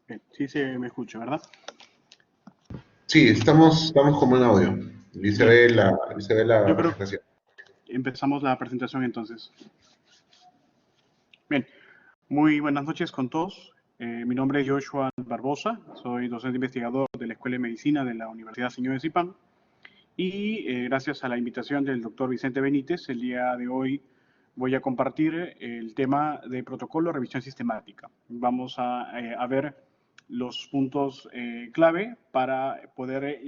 Bien, sí se me escucha, ¿verdad? Sí, estamos como en audio. Bien, Y se ve la yo creo que presentación. empezamos la presentación entonces. Bien, muy buenas noches con todos. Mi nombre es Joshua Barbosa, soy docente investigador de la Escuela de Medicina de la Universidad Señor de Zipán y gracias a la invitación del doctor Vicente Benítez, el día de hoy voy a compartir el tema de protocolo de revisión sistemática. Vamos a ver los puntos clave para poder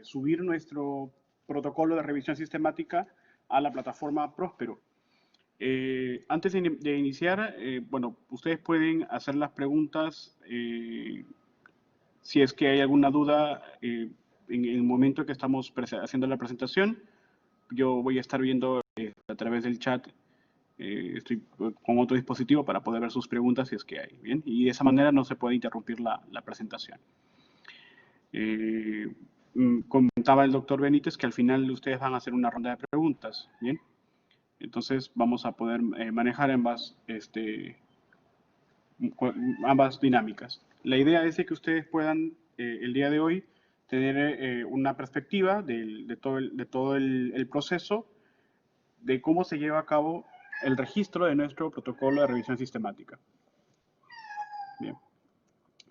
subir nuestro protocolo de revisión sistemática a la plataforma Próspero. Antes de iniciar, bueno, ustedes pueden hacer las preguntas si es que hay alguna duda en el momento que estamos haciendo la presentación. Yo voy a estar viendo a través del chat, estoy con otro dispositivo para poder ver sus preguntas si es que hay. Bien, y de esa manera no se puede interrumpir la presentación. Eh, Comentaba el doctor Benítez que al final ustedes van a hacer una ronda de preguntas. Bien, entonces vamos a poder manejar ambas dinámicas. La idea es de que ustedes puedan el día de hoy tener una perspectiva de todo el proceso de cómo se lleva a cabo el registro de nuestro protocolo de revisión sistemática. Bien,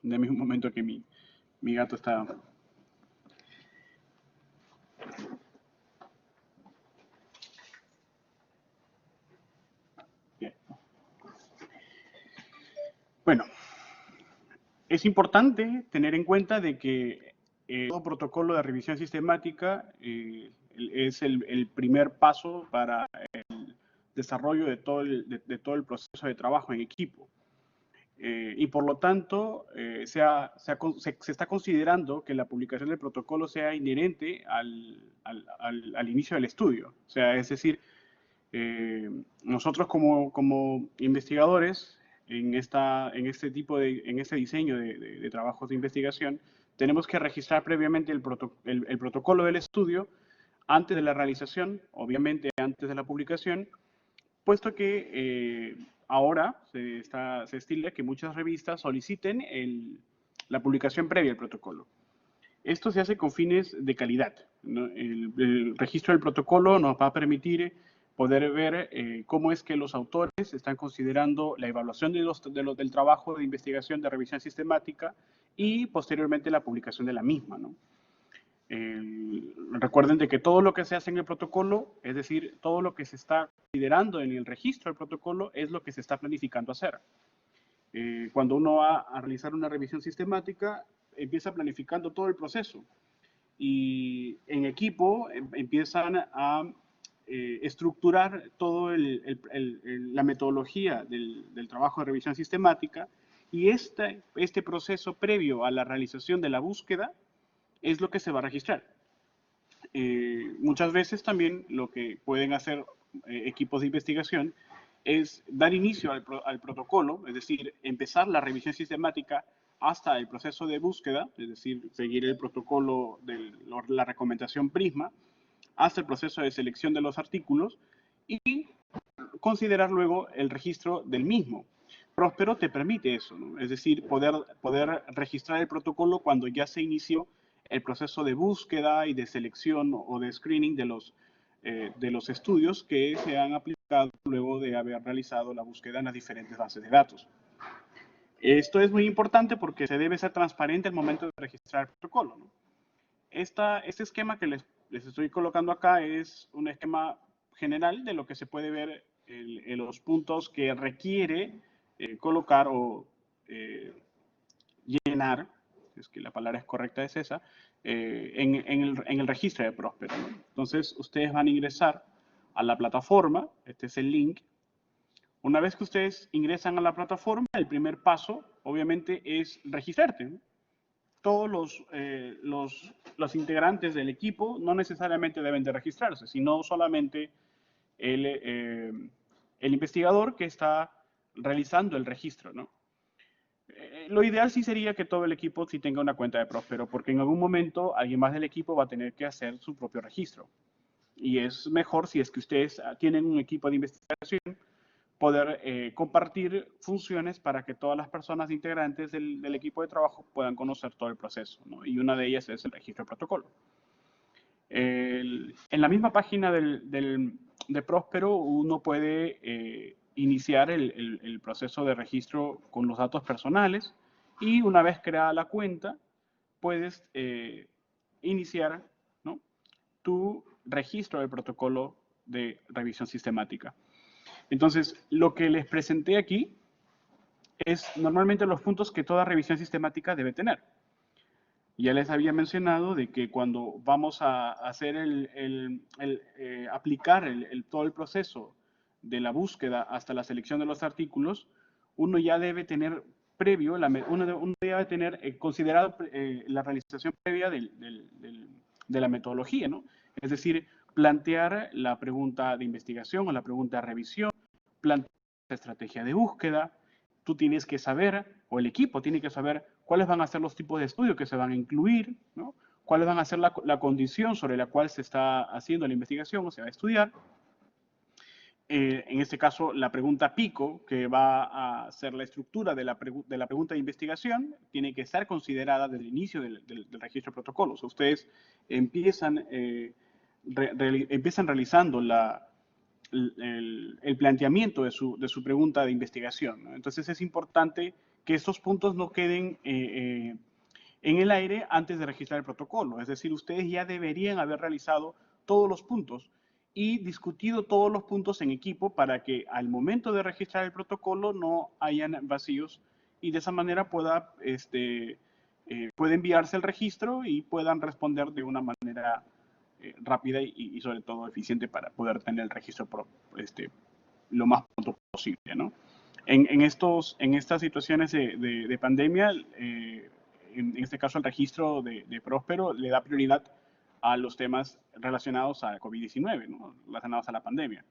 déme un momento que mi gato está... Bien. Bueno, es importante tener en cuenta de que todo protocolo de revisión sistemática es el primer paso para el desarrollo de todo el proceso de trabajo en equipo. Y por lo tanto, se está considerando que la publicación del protocolo sea inherente al inicio del estudio. O sea, es decir, nosotros como investigadores en este diseño de trabajos de investigación, tenemos que registrar previamente el protocolo del estudio antes de la realización, obviamente antes de la publicación, puesto que ahora se estila que muchas revistas soliciten la publicación previa al protocolo. Esto se hace con fines de calidad, ¿no? El registro del protocolo nos va a permitir poder ver cómo es que los autores están considerando la evaluación del trabajo de investigación de revisión sistemática y posteriormente la publicación de la misma, ¿no? Recuerden de que todo lo que se hace en el protocolo, es decir, todo lo que se está considerando en el registro del protocolo es lo que se está planificando hacer. Cuando uno va a realizar una revisión sistemática, empieza planificando todo el proceso y en equipo empiezan a estructurar toda la metodología del trabajo de revisión sistemática y este proceso previo a la realización de la búsqueda es lo que se va a registrar. Muchas veces también lo que pueden hacer equipos de investigación es dar inicio al protocolo, es decir, empezar la revisión sistemática hasta el proceso de búsqueda, es decir, seguir el protocolo de la recomendación Prisma, hasta el proceso de selección de los artículos y considerar luego el registro del mismo. Próspero te permite eso, ¿no? Es decir, poder registrar el protocolo cuando ya se inició el proceso de búsqueda y de selección o de screening de los estudios que se han aplicado luego de haber realizado la búsqueda en las diferentes bases de datos. Esto es muy importante porque se debe ser transparente al momento de registrar el protocolo, ¿no? Este esquema que les estoy colocando acá es un esquema general de lo que se puede ver en los puntos que requiere colocar o eh, llenar, es que la palabra es correcta es esa, en el registro de Próspero, ¿no? Entonces, ustedes van a ingresar a la plataforma, este es el link. Una vez que ustedes ingresan a la plataforma, el primer paso, obviamente, es registrarte, ¿no? Todos los integrantes del equipo no necesariamente deben de registrarse, sino solamente el investigador que está realizando el registro, ¿no? Lo ideal sí sería que todo el equipo sí tenga una cuenta de Próspero, porque en algún momento alguien más del equipo va a tener que hacer su propio registro. Y es mejor si es que ustedes tienen un equipo de investigación, poder compartir funciones para que todas las personas integrantes del equipo de trabajo puedan conocer todo el proceso, ¿no? Y una de ellas es el registro de protocolo. En la misma página de Próspero uno puede iniciar el proceso de registro con los datos personales y una vez creada la cuenta puedes iniciar, ¿no?, tu registro del protocolo de revisión sistemática. Entonces, lo que les presenté aquí es normalmente los puntos que toda revisión sistemática debe tener. Ya les había mencionado de que cuando vamos a hacer aplicar todo el proceso de la búsqueda hasta la selección de los artículos, uno ya debe tener previo, uno debe tener considerado la realización previa de la metodología, ¿no? Es decir, plantear la pregunta de investigación o la pregunta de revisión, plantear la estrategia de búsqueda. Tú tienes que saber, o el equipo tiene que saber, cuáles van a ser los tipos de estudios que se van a incluir, ¿no?, cuáles van a ser la condición sobre la cual se está haciendo la investigación o se va a estudiar. En este caso, la pregunta pico, que va a ser la estructura de la pregunta de investigación, tiene que estar considerada desde el inicio del registro de protocolos. Ustedes empiezan realizando el planteamiento de su pregunta de investigación, ¿no? Entonces es importante que estos puntos no queden en el aire antes de registrar el protocolo. Es decir, ustedes ya deberían haber realizado todos los puntos y discutido todos los puntos en equipo para que al momento de registrar el protocolo no hayan vacíos y de esa manera pueda enviarse el registro y puedan responder de una manera rápida y sobre todo eficiente para poder tener el registro lo más pronto posible, ¿no? En estas situaciones de pandemia, en este caso el registro de Próspero le da prioridad a los temas relacionados a COVID-19, ¿no?, relacionados a la pandemia.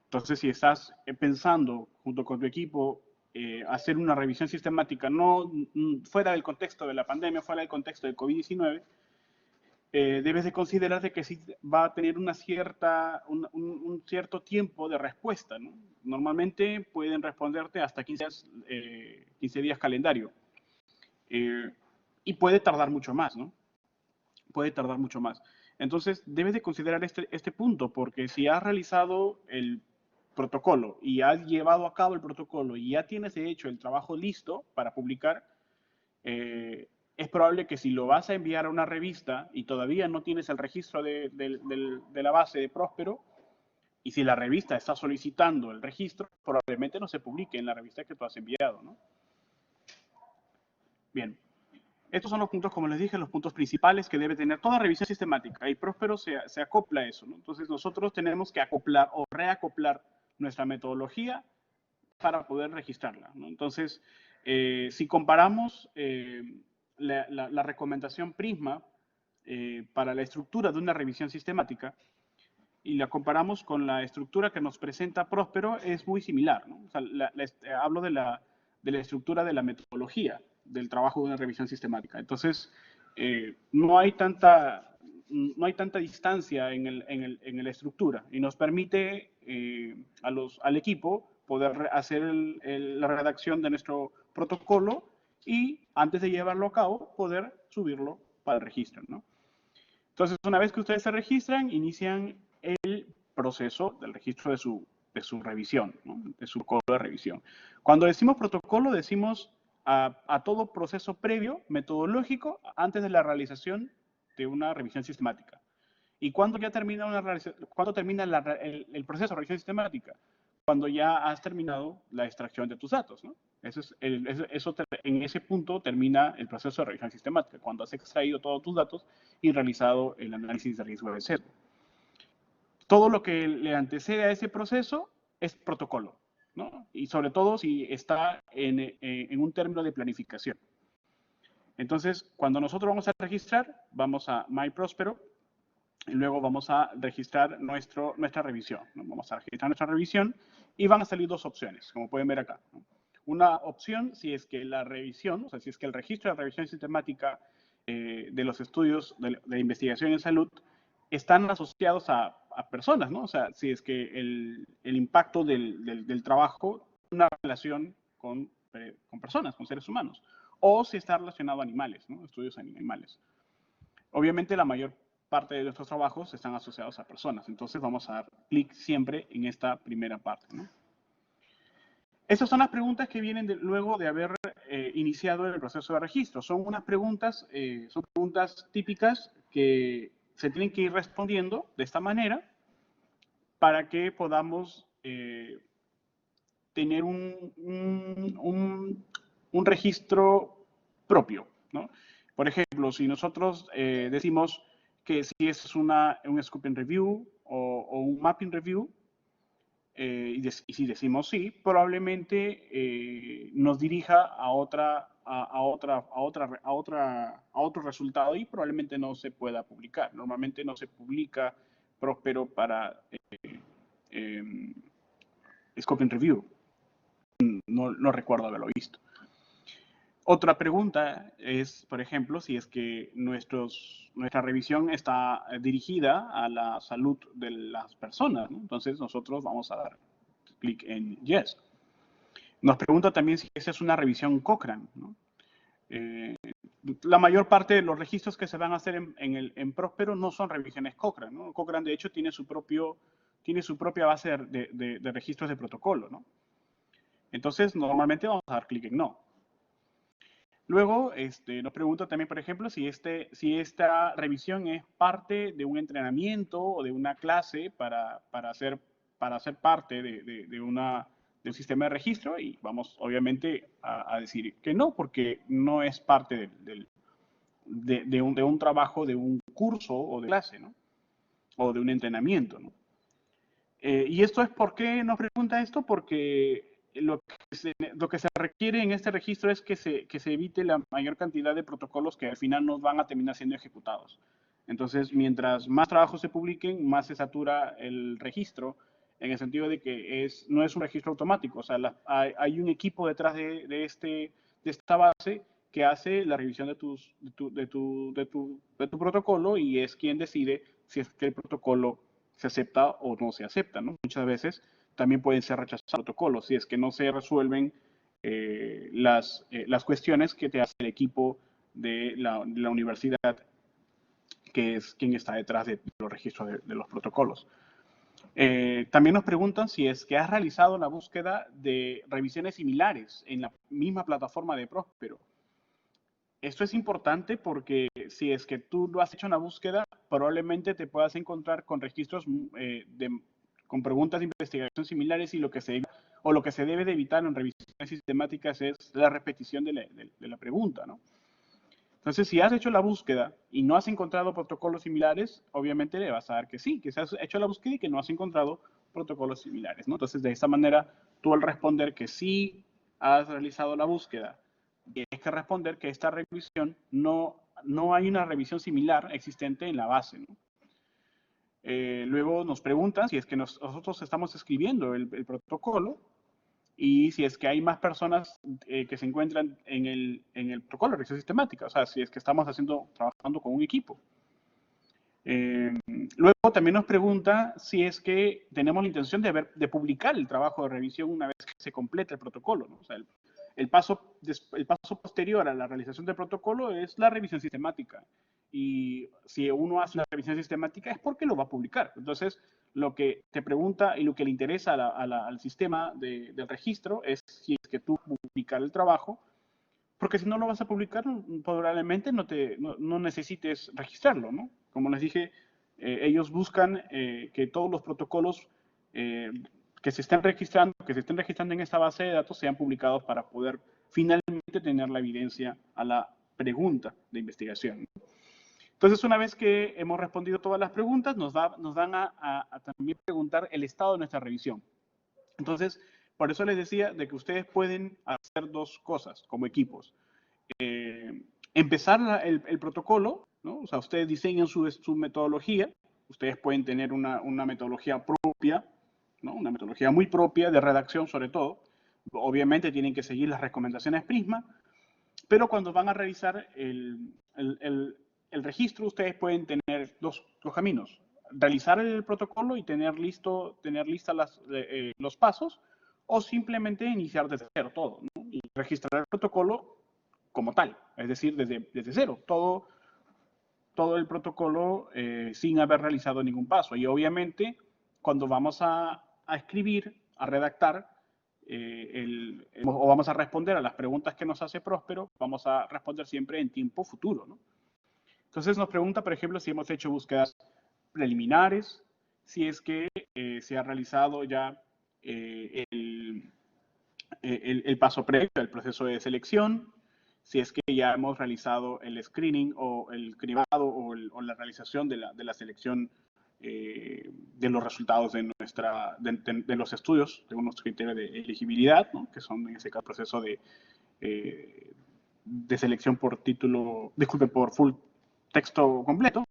Entonces, si estás pensando junto con tu equipo hacer una revisión sistemática, no fuera del contexto de la pandemia, fuera del contexto del COVID-19, debes de considerar de que sí va a tener un cierto tiempo de respuesta, ¿no? Normalmente pueden responderte hasta 15 días calendario. Y puede tardar mucho más, ¿no? Puede tardar mucho más. Entonces, debes de considerar este punto, porque si has realizado el protocolo y has llevado a cabo el protocolo y ya tienes, de hecho, el trabajo listo para publicar, es probable que si lo vas a enviar a una revista y todavía no tienes el registro de la base de Próspero, y si la revista está solicitando el registro, probablemente no se publique en la revista que tú has enviado, ¿no? Bien. Estos son los puntos, como les dije, los puntos principales que debe tener toda revisión sistemática, y Próspero se acopla a eso, ¿no? Entonces nosotros tenemos que acoplar o reacoplar nuestra metodología para poder registrarla, ¿no? Entonces, si comparamos la recomendación Prisma para la estructura de una revisión sistemática y la comparamos con la estructura que nos presenta Próspero, es muy similar, ¿no? O sea, hablo de la estructura de la metodología del trabajo de una revisión sistemática. Entonces, no hay tanta distancia en la estructura y nos permite al equipo poder hacer la redacción de nuestro protocolo y antes de llevarlo a cabo poder subirlo para el registro, ¿no? Entonces, una vez que ustedes se registran, inician el proceso del registro de su revisión, ¿no?, de su protocolo de revisión. Cuando decimos protocolo, decimos a todo proceso previo, metodológico, antes de la realización de una revisión sistemática. ¿Y cuándo ya termina el proceso de revisión sistemática? Cuando ya has terminado la extracción de tus datos, ¿no? En ese punto termina el proceso de revisión sistemática, cuando has extraído todos tus datos y realizado el análisis de riesgo de sesgo. Todo lo que le antecede a ese proceso es protocolo, ¿no? Y sobre todo si está en un término de planificación. Entonces, cuando nosotros vamos a registrar, vamos a MyPróspero y luego vamos a registrar nuestra revisión, ¿no? Vamos a registrar nuestra revisión y van a salir dos opciones, como pueden ver acá, ¿no? Una opción, si es que la revisión, o sea, si es que el registro de la revisión sistemática de los estudios de investigación en salud están asociados a a personas, ¿no? O sea, si es que el impacto del trabajo tiene una relación con personas, con seres humanos, o si está relacionado a animales, ¿no? Estudios en animales. Obviamente la mayor parte de nuestros trabajos están asociados a personas, entonces vamos a dar clic siempre en esta primera parte, ¿no? Estas son las preguntas que vienen luego de haber iniciado el proceso de registro. Son unas preguntas, son preguntas típicas que se tienen que ir respondiendo de esta manera para que podamos tener un registro propio, ¿no? Por ejemplo, si nosotros decimos que si es un scoping review o un mapping review, y si decimos sí, probablemente nos dirija a otro resultado y probablemente no se pueda publicar. Normalmente no se publica Próspero para Scoping Review. No recuerdo haberlo visto. Otra pregunta es, por ejemplo, si es que nuestra revisión está dirigida a la salud de las personas, ¿no? Entonces nosotros vamos a dar clic en Yes. Nos pregunta también si esa es una revisión Cochrane, ¿no? La mayor parte de los registros que se van a hacer en Próspero no son revisiones Cochrane, ¿no? Cochrane, de hecho, tiene su propia base de registros de protocolo, ¿no? Entonces, normalmente vamos a dar clic en No. Luego, nos pregunta también, por ejemplo, si esta revisión es parte de un entrenamiento o de una clase para ser parte de un sistema de registro, y vamos, obviamente, a decir que no, porque no es parte de un trabajo, de un curso o de clase, ¿no? O de un entrenamiento, ¿no? Y esto es, ¿por qué nos pregunta esto? Porque lo que se requiere en este registro es que se evite la mayor cantidad de protocolos que al final no van a terminar siendo ejecutados. Entonces, mientras más trabajos se publiquen, más se satura el registro, en el sentido de que no es un registro automático. O sea, hay un equipo detrás de esta base que hace la revisión de tu protocolo y es quien decide si es que el protocolo se acepta o no se acepta, ¿no? Muchas veces también pueden ser rechazados protocolos si es que no se resuelven las cuestiones que te hace el equipo de la universidad, que es quien está detrás de los registros de los protocolos. También nos preguntan si es que has realizado la búsqueda de revisiones similares en la misma plataforma de Próspero. Esto es importante porque si es que tú lo has hecho en la búsqueda, probablemente te puedas encontrar con registros con preguntas de investigación similares, y lo que se debe de evitar en revisiones sistemáticas es la repetición de la pregunta, ¿no? Entonces, si has hecho la búsqueda y no has encontrado protocolos similares, obviamente le vas a dar que sí, que se has hecho la búsqueda y que no has encontrado protocolos similares, ¿no? Entonces, de esa manera, tú al responder que sí has realizado la búsqueda, tienes que responder que esta revisión no hay una revisión similar existente en la base, ¿no? Luego nos preguntan si es que nosotros estamos escribiendo el protocolo y si es que hay más personas que se encuentran en el protocolo de revisión sistemática, o sea, si es que estamos trabajando con un equipo. Luego también nos pregunta si es que tenemos la intención de publicar el trabajo de revisión una vez que se complete el protocolo, ¿no? O sea, el paso posterior a la realización del protocolo es la revisión sistemática. Y si uno hace la revisión sistemática es porque lo va a publicar. Entonces, lo que te pregunta y lo que le interesa al sistema del registro es si es que tú publicar el trabajo, porque si no lo vas a publicar, probablemente no necesites registrarlo, ¿no? Como les dije, ellos buscan que todos los protocolos que se estén registrando en esta base de datos sean publicados para poder finalmente tener la evidencia a la pregunta de investigación. Entonces, una vez que hemos respondido todas las preguntas, nos dan a también preguntar el estado de nuestra revisión. Entonces, por eso les decía de que ustedes pueden hacer dos cosas como equipos. Empezar el protocolo, ¿no? O sea, ustedes diseñan su metodología. Ustedes pueden tener una metodología propia, ¿no? Una metodología muy propia de redacción, sobre todo. Obviamente tienen que seguir las recomendaciones Prisma, pero cuando van a revisar el registro, ustedes pueden tener dos caminos. realizar el protocolo y tener listos los pasos, o simplemente iniciar desde cero todo, ¿no? Y registrar el protocolo como tal, es decir, desde cero, todo el protocolo sin haber realizado ningún paso. Y obviamente, cuando vamos a escribir, a redactar, o vamos a responder a las preguntas que nos hace Próspero, vamos a responder siempre en tiempo futuro, ¿no? Entonces nos pregunta, por ejemplo, si hemos hecho búsquedas preliminares, si es que se ha realizado ya el paso previo al proceso de selección, si es que ya hemos realizado el screening o el cribado o la realización de la selección de los resultados de los estudios, según nuestro criterio de elegibilidad, ¿no? Que son en ese caso proceso de selección por título, disculpe, por full texto completo,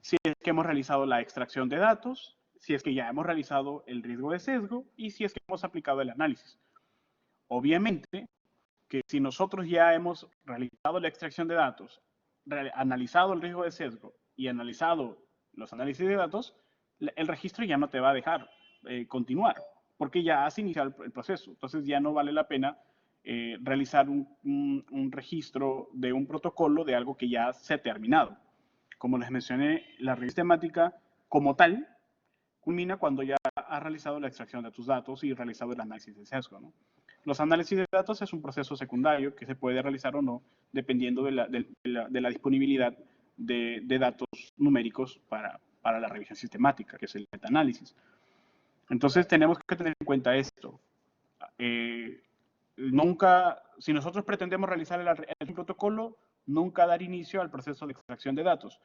si es que hemos realizado la extracción de datos, si es que ya hemos realizado el riesgo de sesgo y si es que hemos aplicado el análisis. Obviamente que si nosotros ya hemos realizado la extracción de datos, analizado el riesgo de sesgo y analizado los análisis de datos, el registro ya no te va a dejar continuar, porque ya has iniciado el proceso. Entonces ya no vale la pena realizar un registro de un protocolo de algo que ya se ha terminado. Como les mencioné, la revisión sistemática como tal culmina cuando ya has realizado la extracción de tus datos y realizado el análisis de sesgo, ¿no? Los análisis de datos es un proceso secundario que se puede realizar o no dependiendo de la disponibilidad de datos numéricos para la revisión sistemática, que es el metaanálisis. Entonces tenemos que tener en cuenta esto. Si nosotros pretendemos realizar el protocolo, nunca dar inicio al proceso de extracción de datos,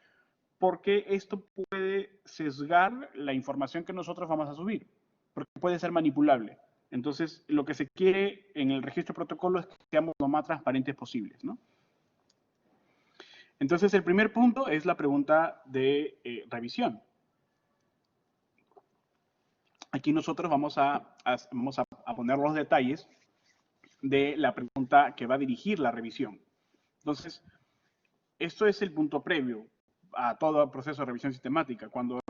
porque esto puede sesgar la información que nosotros vamos a subir, porque puede ser manipulable. Entonces, lo que se quiere en el registro de protocolo es que seamos lo más transparentes posibles, ¿no? Entonces, el primer punto es la pregunta de revisión. Aquí nosotros vamos a poner los detalles de la pregunta que va a dirigir la revisión. Entonces, esto es el punto previo a todo el proceso de revisión sistemática. Cuando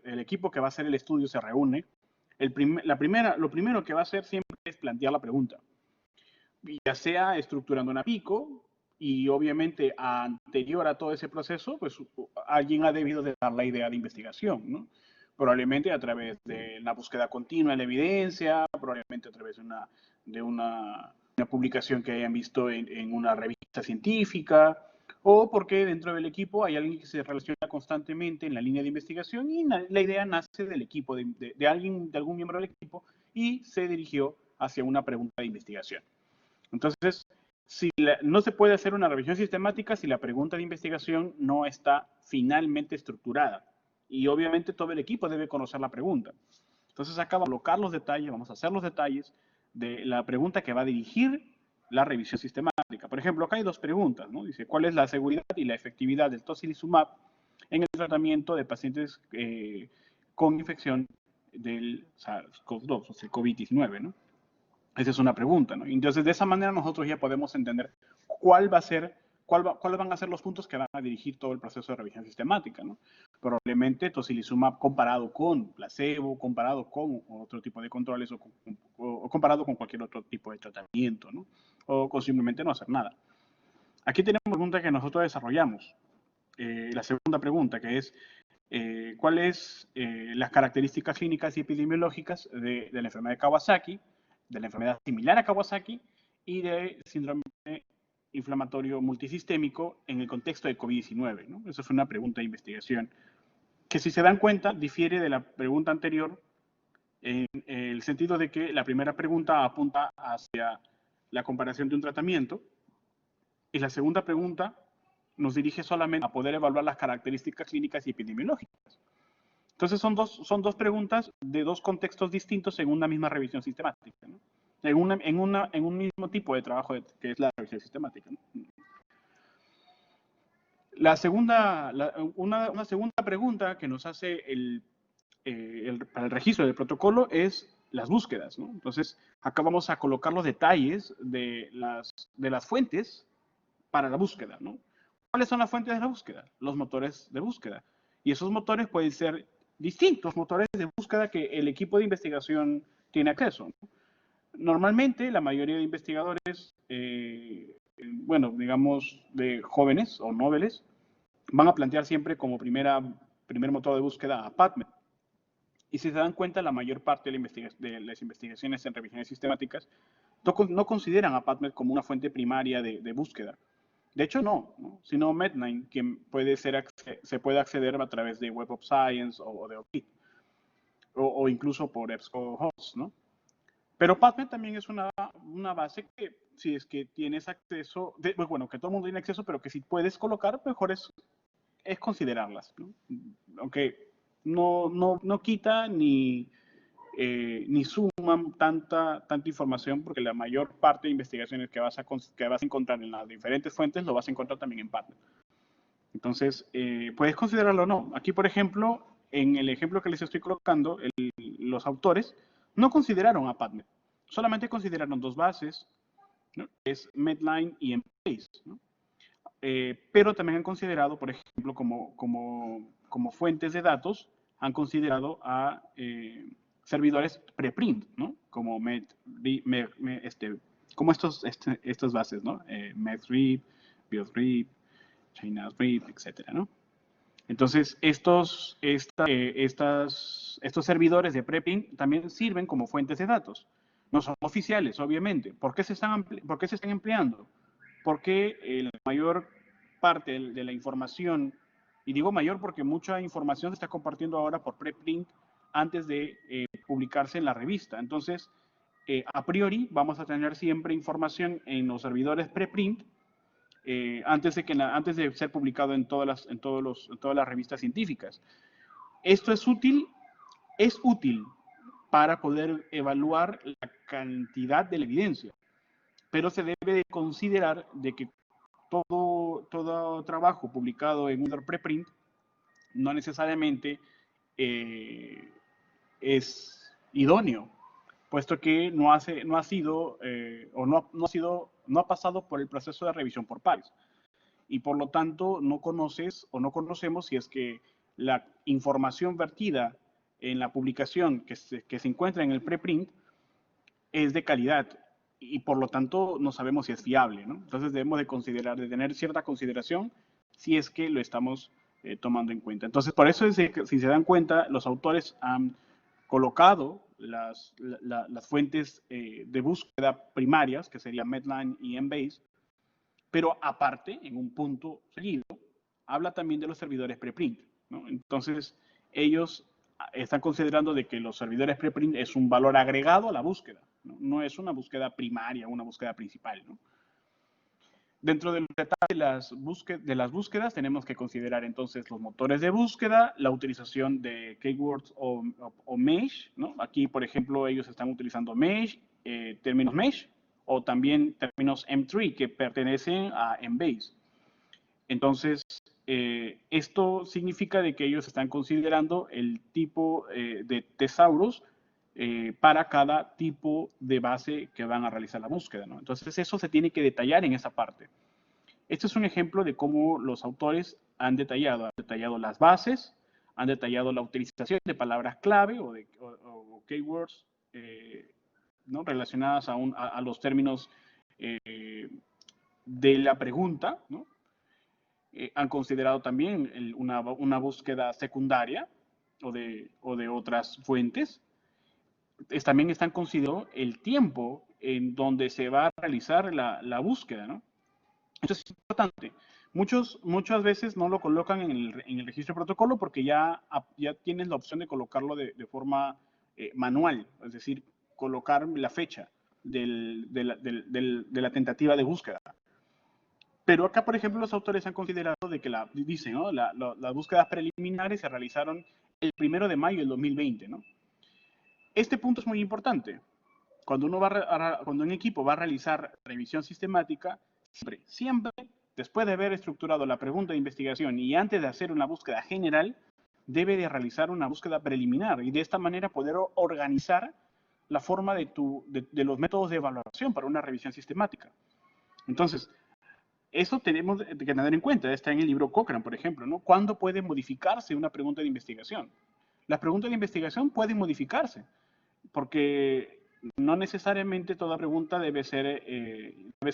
el equipo que va a hacer el estudio se reúne, lo primero que va a hacer siempre es plantear la pregunta. Ya sea estructurando una pico, y obviamente anterior a todo ese proceso, pues alguien ha debido de dar la idea de investigación, ¿no? Probablemente a través de la búsqueda continua de la evidencia, probablemente a través de una publicación que hayan visto en una revista científica, o porque dentro del equipo hay alguien que se relaciona constantemente en la línea de investigación y la idea nace del equipo, de algún miembro del equipo, y se dirigió hacia una pregunta de investigación. Entonces, no se puede hacer una revisión sistemática si la pregunta de investigación no está finalmente estructurada. Y obviamente todo el equipo debe conocer la pregunta. Entonces acá vamos a colocar los detalles, vamos a hacer los detalles de la pregunta que va a dirigir la revisión sistemática. Por ejemplo, acá hay dos preguntas, ¿no? Dice, ¿cuál es la seguridad y la efectividad del tocilizumab en el tratamiento de pacientes con infección del SARS-CoV-2, o sea, COVID-19, ¿no? Esa es una pregunta, ¿no? Entonces, de esa manera nosotros ya podemos entender cuáles van a ser los puntos que van a dirigir todo el proceso de revisión sistemática, ¿no? Probablemente tocilizumab comparado con placebo, comparado con otro tipo de controles o comparado con cualquier otro tipo de tratamiento, ¿no? O con simplemente no hacer nada. Aquí tenemos una pregunta que nosotros desarrollamos. La segunda pregunta, que es, ¿cuáles las características clínicas y epidemiológicas de la enfermedad de Kawasaki, de la enfermedad similar a Kawasaki y de síndrome inflamatorio multisistémico en el contexto de COVID-19, ¿no? Esa fue una pregunta de investigación que, si se dan cuenta, difiere de la pregunta anterior en el sentido de que la primera pregunta apunta hacia la comparación de un tratamiento y la segunda pregunta nos dirige solamente a poder evaluar las características clínicas y epidemiológicas. Entonces son dos preguntas de dos contextos distintos en una misma revisión sistemática, ¿no? En un mismo tipo de trabajo que es la revisión sistemática, ¿no? Una segunda pregunta que nos hace para el registro del protocolo es las búsquedas, ¿no? Entonces, acá vamos a colocar los detalles de las fuentes para la búsqueda, ¿no? ¿Cuáles son las fuentes de la búsqueda? Los motores de búsqueda. Y esos motores pueden ser distintos motores de búsqueda que el equipo de investigación tiene acceso. Normalmente, la mayoría de investigadores, bueno, digamos, de jóvenes o noveles, van a plantear siempre como primer motor de búsqueda a PubMed. Y si se dan cuenta, la mayor parte de las investigaciones en revisiones sistemáticas no consideran a PubMed como una fuente primaria de búsqueda. De hecho, no, sino Medline, que se puede acceder a través de Web of Science o de OKIT, o incluso por EBSCOhost, ¿no? Pero PubMed también es una base que, si es que tienes acceso, bueno, que todo el mundo tiene acceso, pero que si puedes colocar, mejor es considerarlas, ¿no? Aunque no quita ni suman tanta información, porque la mayor parte de investigaciones que vas a encontrar en las diferentes fuentes lo vas a encontrar también en PubMed. Entonces, puedes considerarlo o no. Aquí, por ejemplo, en el ejemplo que les estoy colocando, los autores no consideraron a PubMed. Solamente consideraron dos bases, ¿no? Es Medline y Embase, ¿no? Pero también han considerado, por ejemplo, como fuentes de datos, han considerado a servidores preprint, ¿no? Como como estas bases, ¿no? MedRib, BioRib, ChinaRib, etcétera, ¿no? Entonces, estos servidores de preprint también sirven como fuentes de datos. No son oficiales, obviamente. ¿Por qué se están empleando? Porque la mayor parte de la información, y digo mayor porque mucha información se está compartiendo ahora por preprint antes de publicarse en la revista. Entonces, a priori, vamos a tener siempre información en los servidores preprint antes de ser publicado en todas las revistas científicas. Esto es útil para poder evaluar la cantidad de la evidencia, pero se debe de considerar de que todo trabajo publicado en un preprint no necesariamente es idóneo, puesto que no ha pasado por el proceso de revisión por pares. Y por lo tanto no conoces o no conocemos si es que la información vertida en la publicación que se encuentra en el preprint es de calidad y por lo tanto no sabemos si es fiable, ¿no? Entonces debemos de tener cierta consideración si es que lo estamos tomando en cuenta. Entonces, por eso es que, si se dan cuenta, los autores han colocado las fuentes de búsqueda primarias, que serían Medline y Embase, pero aparte, en un punto seguido, habla también de los servidores preprint, ¿no? Entonces, ellos están considerando de que los servidores preprint es un valor agregado a la búsqueda, no es una búsqueda primaria, una búsqueda principal, ¿no? Dentro del detalle de las búsquedas tenemos que considerar entonces los motores de búsqueda, la utilización de keywords o mesh, ¿no? Aquí, por ejemplo, ellos están utilizando mesh, términos mesh, o también términos M3 que pertenecen a Embase. Entonces, esto significa de que ellos están considerando el tipo de tesaurus para cada tipo de base que van a realizar la búsqueda, ¿no? Entonces, eso se tiene que detallar en esa parte. Este es un ejemplo de cómo los autores han detallado las bases, han detallado la utilización de palabras clave o keywords ¿no? relacionadas a los términos de la pregunta, ¿no? Han considerado también una búsqueda secundaria o de otras fuentes. También están considerando el tiempo en donde se va a realizar la búsqueda, ¿no? Eso es importante. Muchas veces no lo colocan en el registro de protocolo porque ya tienes la opción de colocarlo de forma manual, es decir, colocar la fecha de la tentativa de búsqueda. Pero acá, por ejemplo, los autores han considerado de que dicen, ¿no? Las búsquedas preliminares se realizaron el 1 de mayo del 2020, ¿no? Este punto es muy importante. Cuando un equipo va a realizar revisión sistemática, siempre, después de haber estructurado la pregunta de investigación y antes de hacer una búsqueda general, debe de realizar una búsqueda preliminar y de esta manera poder organizar la forma de los métodos de evaluación para una revisión sistemática. Entonces, Eso tenemos que tener en cuenta, está en el libro Cochrane, por ejemplo, ¿no? ¿Cuándo puede modificarse una pregunta de investigación? Las preguntas de investigación pueden modificarse, porque no necesariamente toda pregunta debe ser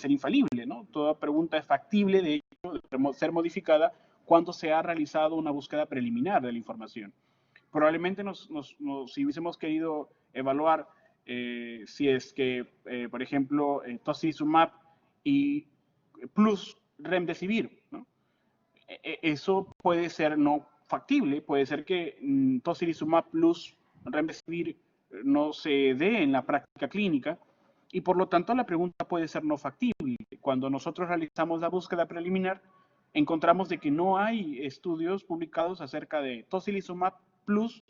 infalible, ¿no? Toda pregunta es factible, de hecho, de ser modificada cuando se ha realizado una búsqueda preliminar de la información. Probablemente si hubiésemos querido evaluar si es que, por ejemplo, tocilizumab y plus remdesivir, ¿no? Eso puede ser no factible, puede ser que tocilizumab plus remdesivir no se dé en la práctica clínica y por lo tanto la pregunta puede ser no factible. Cuando nosotros realizamos la búsqueda preliminar, encontramos de que no hay estudios publicados acerca de tocilizumab plus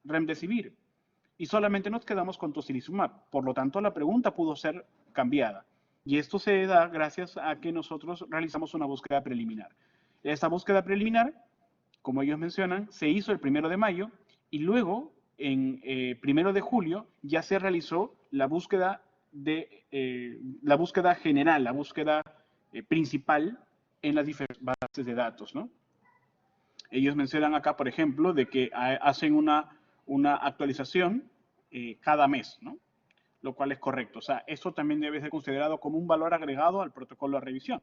remdesivir y solamente nos quedamos con tocilizumab. Por lo tanto, la pregunta pudo ser cambiada. Y esto se da gracias a que nosotros realizamos una búsqueda preliminar. Esta búsqueda preliminar, como ellos mencionan, se hizo el 1 de mayo y luego, en 1 de julio, ya se realizó la búsqueda general, la búsqueda principal en las diferentes bases de datos, ¿no? Ellos mencionan acá, por ejemplo, de que hacen una actualización cada mes, ¿no? Lo cual es correcto. O sea, esto también debe ser considerado como un valor agregado al protocolo de revisión,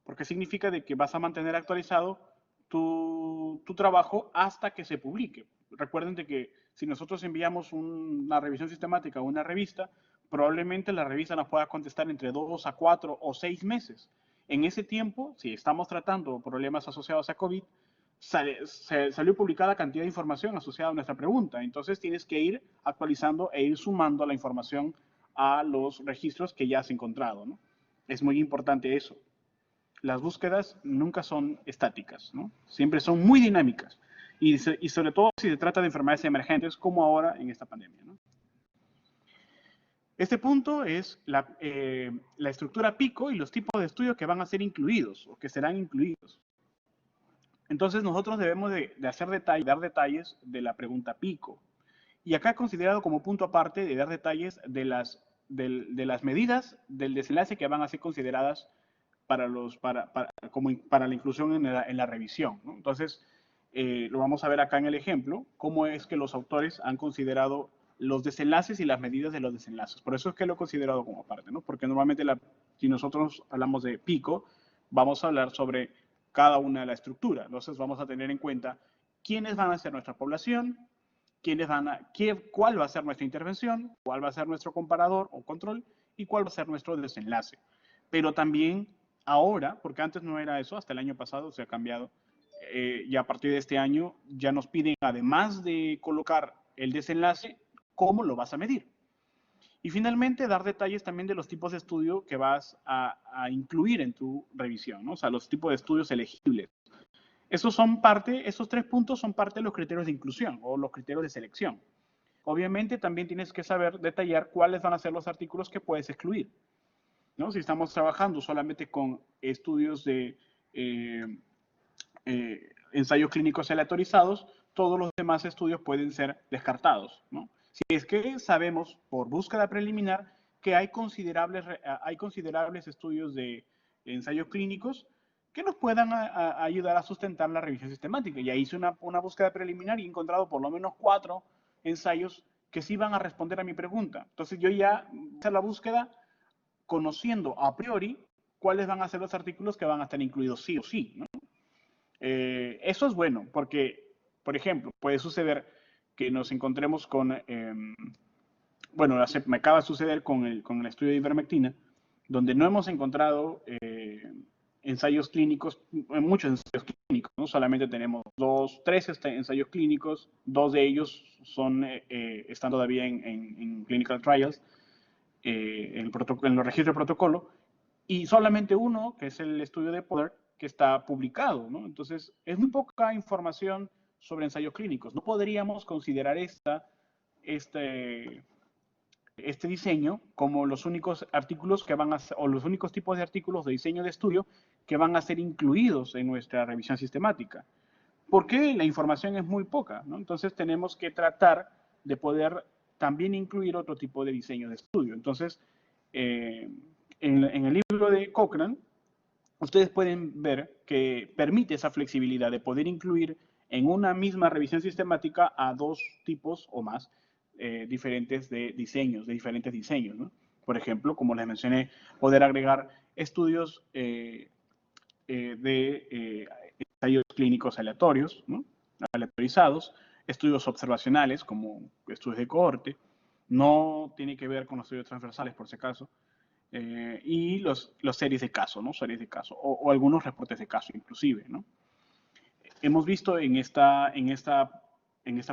porque significa de que vas a mantener actualizado tu trabajo hasta que se publique. Recuerden de que si nosotros enviamos una revisión sistemática a una revista, probablemente la revista nos pueda contestar entre 2 a 4 o 6 meses. En ese tiempo, si estamos tratando problemas asociados a COVID, salió publicada cantidad de información asociada a nuestra pregunta. Entonces tienes que ir actualizando e ir sumando la información a los registros que ya has encontrado, ¿no? Es muy importante eso. Las búsquedas nunca son estáticas, ¿no? Siempre son muy dinámicas. Y sobre todo si se trata de enfermedades emergentes como ahora en esta pandemia, ¿no? Este punto es la estructura PICO y los tipos de estudios que van a ser incluidos o que serán incluidos. Entonces nosotros debemos de dar detalles de la pregunta PICO. Y acá considerado como punto aparte de dar detalles de las medidas del desenlace que van a ser consideradas para la inclusión en la revisión, ¿no? Entonces, lo vamos a ver acá en el ejemplo, cómo es que los autores han considerado los desenlaces y las medidas de los desenlaces. Por eso es que lo he considerado como aparte, ¿no? Porque normalmente si nosotros hablamos de PICO, vamos a hablar sobre cada una de la estructura. Entonces vamos a tener en cuenta quiénes van a ser nuestra población, cuál va a ser nuestra intervención, cuál va a ser nuestro comparador o control y cuál va a ser nuestro desenlace. Pero también ahora, porque antes no era eso, hasta el año pasado se ha cambiado, y a partir de este año ya nos piden, además de colocar el desenlace, cómo lo vas a medir. Y finalmente, dar detalles también de los tipos de estudio que vas a incluir en tu revisión, ¿no? O sea, los tipos de estudios elegibles. Esos 3 puntos son parte de los criterios de inclusión o los criterios de selección. Obviamente, también tienes que saber detallar cuáles van a ser los artículos que puedes excluir, ¿no? Si estamos trabajando solamente con estudios de ensayos clínicos aleatorizados, todos los demás estudios pueden ser descartados, ¿no? Si es que sabemos por búsqueda preliminar que hay considerables estudios de ensayos clínicos que nos puedan ayudar a sustentar la revisión sistemática. Ya hice una búsqueda preliminar y he encontrado por lo menos 4 ensayos que sí van a responder a mi pregunta. Entonces yo ya hice la búsqueda conociendo a priori cuáles van a ser los artículos que van a estar incluidos sí o sí, ¿no? Eso es bueno porque, por ejemplo, puede suceder que nos encontremos con, bueno, me acaba de suceder con el estudio de ivermectina, donde no hemos encontrado ensayos clínicos, muchos ensayos clínicos, ¿no? Solamente tenemos 3 ensayos clínicos, 2 de ellos están todavía en clinical trials, en los registros de protocolo, y solamente uno, que es el estudio de poder, que está publicado, ¿no? Entonces, es muy poca información sobre ensayos clínicos. No podríamos considerar este diseño como los únicos artículos que van a ser, o los únicos tipos de artículos de diseño de estudio que van a ser incluidos en nuestra revisión sistemática. Porque la información es muy poca, ¿no? Entonces, tenemos que tratar de poder también incluir otro tipo de diseño de estudio. Entonces, en el libro de Cochrane, ustedes pueden ver que permite esa flexibilidad de poder incluir en una misma revisión sistemática a dos tipos o más diferentes de diseños, de diferentes diseños, ¿no? Por ejemplo, como les mencioné, poder agregar estudios de ensayos clínicos aleatorios, ¿no? Aleatorizados, estudios observacionales como estudios de cohorte, no tiene que ver con los estudios transversales por si acaso, y los series de caso, ¿no? Series de caso, o algunos reportes de caso inclusive, ¿no? Hemos visto en esta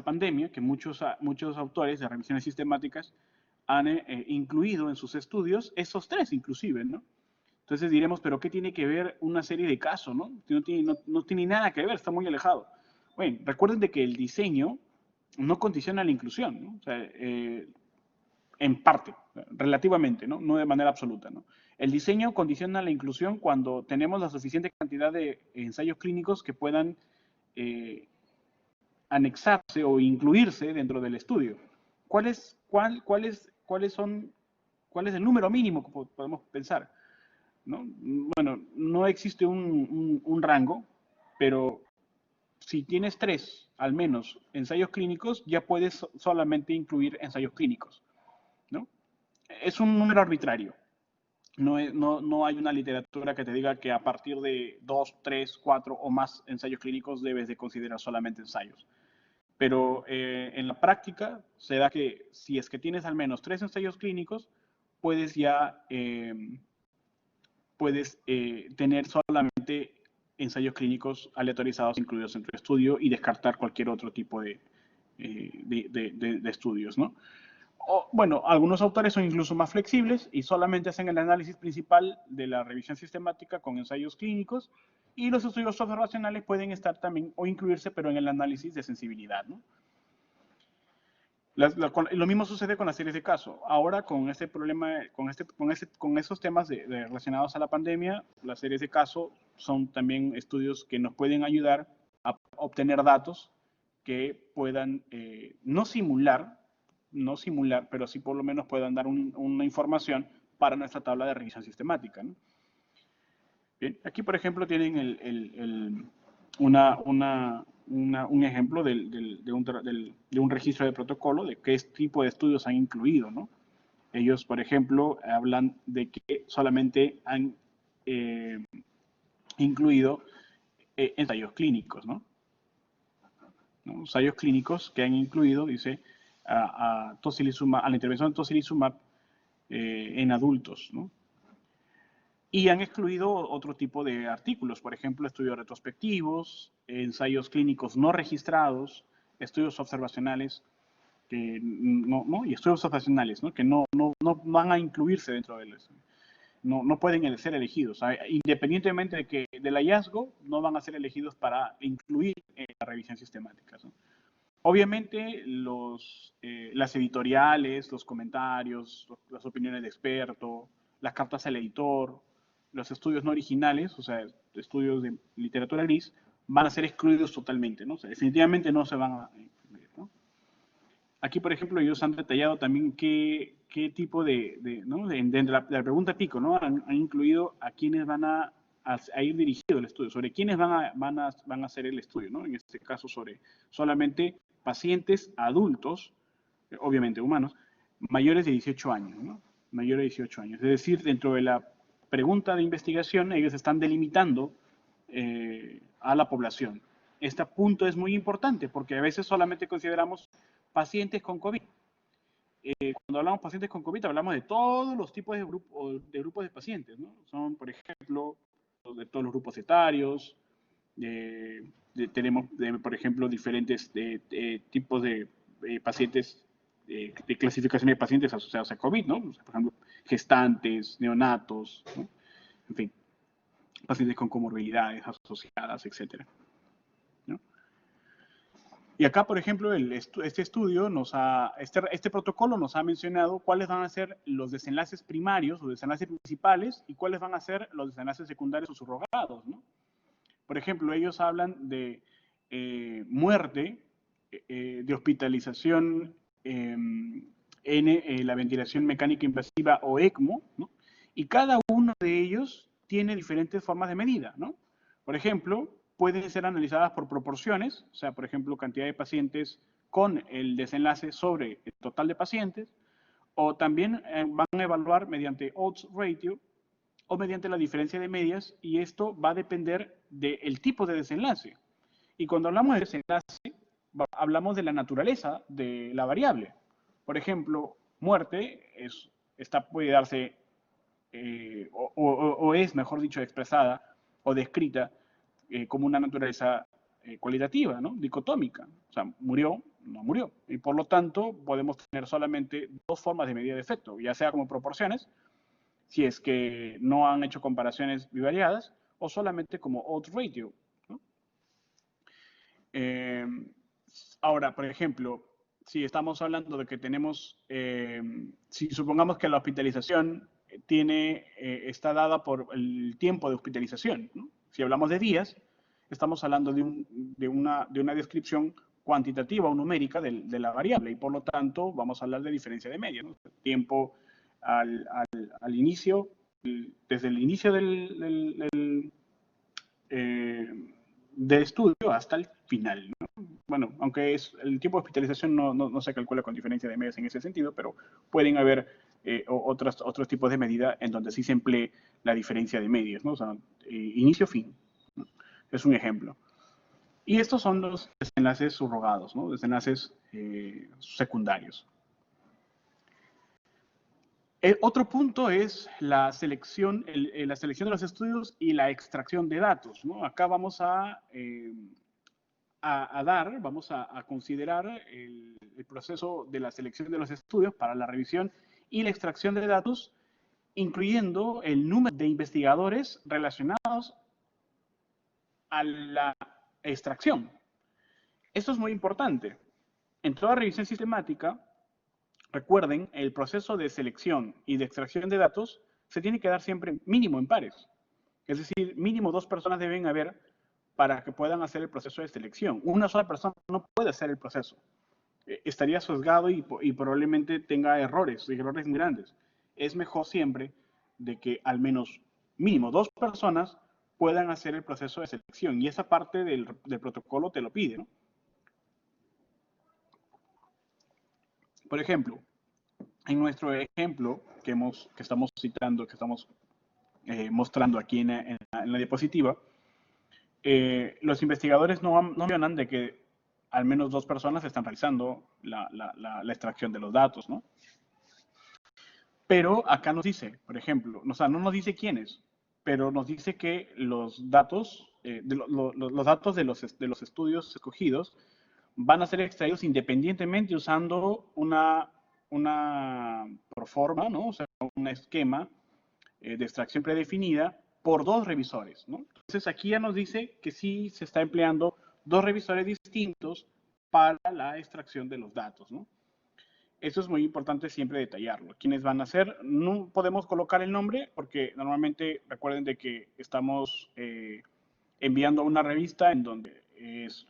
pandemia que muchos autores de revisiones sistemáticas han incluido en sus estudios esos tres inclusive, ¿no? Entonces diremos, pero ¿qué tiene que ver una serie de casos, no? No tiene nada que ver, está muy alejado. Bueno, recuerden de que el diseño no condiciona la inclusión, ¿no? O sea, en parte, relativamente, ¿no? No de manera absoluta, ¿no? El diseño condiciona la inclusión cuando tenemos la suficiente cantidad de ensayos clínicos que puedan anexarse o incluirse dentro del estudio. ¿Cuál es el número mínimo que podemos pensar? ¿No? Bueno, no existe un rango, pero si tienes 3, al menos, ensayos clínicos, ya puedes solamente incluir ensayos clínicos, ¿no? Es un número arbitrario. No hay una literatura que te diga que a partir de 2, 3, 4 o más ensayos clínicos debes de considerar solamente ensayos. Pero en la práctica se da que si es que tienes al menos 3 ensayos clínicos, puedes ya tener solamente ensayos clínicos aleatorizados incluidos en tu estudio y descartar cualquier otro tipo de estudios, ¿no? Bueno, algunos autores son incluso más flexibles y solamente hacen el análisis principal de la revisión sistemática con ensayos clínicos, y los estudios observacionales pueden estar también o incluirse, pero en el análisis de sensibilidad, ¿no? Lo mismo sucede con las series de caso. Ahora, con este problema, con esos temas relacionados a la pandemia, las series de caso son también estudios que nos pueden ayudar a obtener datos que puedan no simular, pero sí por lo menos puedan dar una información para nuestra tabla de revisión sistemática, ¿no? Bien, aquí, por ejemplo, tienen un ejemplo de un registro de protocolo, de qué tipo de estudios han incluido, ¿no? Ellos, por ejemplo, hablan de que solamente han incluido ensayos clínicos, ¿no? Ensayos clínicos que han incluido, dice, a la intervención de tocilizumab en adultos, ¿no? Y han excluido otro tipo de artículos, por ejemplo, estudios retrospectivos, ensayos clínicos no registrados, estudios observacionales y estudios observacionales, ¿no? Que no van a incluirse dentro de eso. No pueden ser elegidos. Independientemente del hallazgo, no van a ser elegidos para incluir en la revisión sistemática, ¿no? Obviamente, las editoriales, los comentarios, las opiniones de experto, las cartas al editor, los estudios no originales, o sea, estudios de literatura gris, van a ser excluidos totalmente, ¿no? O sea, definitivamente no se van a incluir, ¿no? Aquí, por ejemplo, ellos han detallado también qué tipo ¿no? de la pregunta pico, ¿no? Han incluido a quienes van a ir dirigido el estudio, sobre quiénes van a hacer el estudio, ¿no? En este caso, sobre solamente pacientes adultos, obviamente humanos, mayores de 18 años, ¿no? Mayores de 18 años. Es decir, dentro de la pregunta de investigación, ellos están delimitando a la población. Este punto es muy importante porque a veces solamente consideramos pacientes con COVID. Cuando hablamos de pacientes con COVID, hablamos de todos los tipos de grupos de pacientes, ¿no? Son, por ejemplo, de todos los grupos etarios, tenemos, por ejemplo, diferentes tipos de pacientes, de clasificación de pacientes asociados a COVID, ¿no? O sea, por ejemplo, gestantes, neonatos, ¿no? En fin, pacientes con comorbilidades asociadas, etcétera, ¿no? Y acá, por ejemplo, este protocolo nos ha mencionado cuáles van a ser los desenlaces primarios o desenlaces principales y cuáles van a ser los desenlaces secundarios o subrogados, ¿no? Por ejemplo, ellos hablan de muerte, de hospitalización en la ventilación mecánica invasiva o ECMO, ¿no? Y cada uno de ellos tiene diferentes formas de medida, ¿no? Por ejemplo, pueden ser analizadas por proporciones, o sea, por ejemplo, cantidad de pacientes con el desenlace sobre el total de pacientes, o también van a evaluar mediante odds ratio o mediante la diferencia de medias, y esto va a depender del tipo de desenlace. Y cuando hablamos de desenlace, hablamos de la naturaleza de la variable. Por ejemplo, muerte puede darse, o es, mejor dicho, expresada o descrita como una naturaleza cualitativa, ¿no? Dicotómica. O sea, murió, no murió. Y por lo tanto, podemos tener solamente dos formas de medida de efecto, ya sea como proporciones, si es que no han hecho comparaciones bivariadas, o solamente como odds ratio, ¿no? Eh, Ahora, por ejemplo, si estamos hablando de que tenemos, si supongamos que la hospitalización está dada por el tiempo de hospitalización, ¿no? Si hablamos de días, estamos hablando de una descripción cuantitativa o numérica de la variable, y por lo tanto vamos a hablar de diferencia de media, ¿no? Tiempo al inicio, desde el inicio del estudio hasta el final, ¿no? Bueno, aunque el tiempo de hospitalización no se calcula con diferencia de medias en ese sentido, pero pueden haber otros tipos de medida en donde sí se emplee la diferencia de medias, ¿no? O sea, inicio-fin, ¿no? Es un ejemplo. Y estos son los desenlaces subrogados, ¿no? Desenlaces secundarios. Otro punto es la selección de los estudios y la extracción de datos, ¿no? Acá vamos a considerar el proceso de la selección de los estudios para la revisión y la extracción de datos, incluyendo el número de investigadores relacionados a la extracción. Esto es muy importante. En toda revisión sistemática, recuerden, el proceso de selección y de extracción de datos se tiene que dar siempre mínimo en pares. Es decir, mínimo 2 personas deben haber para que puedan hacer el proceso de selección. Una sola persona no puede hacer el proceso. Estaría sesgado y probablemente tenga errores grandes. Es mejor siempre de que al menos mínimo 2 personas puedan hacer el proceso de selección, y esa parte del protocolo te lo pide, ¿no? Por ejemplo, en nuestro ejemplo que estamos citando, que estamos mostrando aquí en la diapositiva, los investigadores no mencionan de que al menos 2 personas están realizando la extracción de los datos, ¿no? Pero acá nos dice, por ejemplo, o sea, no nos dice quiénes, pero nos dice que los datos, los datos de los estudios escogidos van a ser extraídos independientemente usando una proforma, ¿no? O sea, un esquema de extracción predefinida por 2 revisores, ¿no? Entonces aquí ya nos dice que sí se está empleando 2 revisores distintos para la extracción de los datos, ¿no? Eso es muy importante siempre detallarlo. ¿Quiénes van a ser? No podemos colocar el nombre porque normalmente recuerden de que estamos enviando una revista en donde es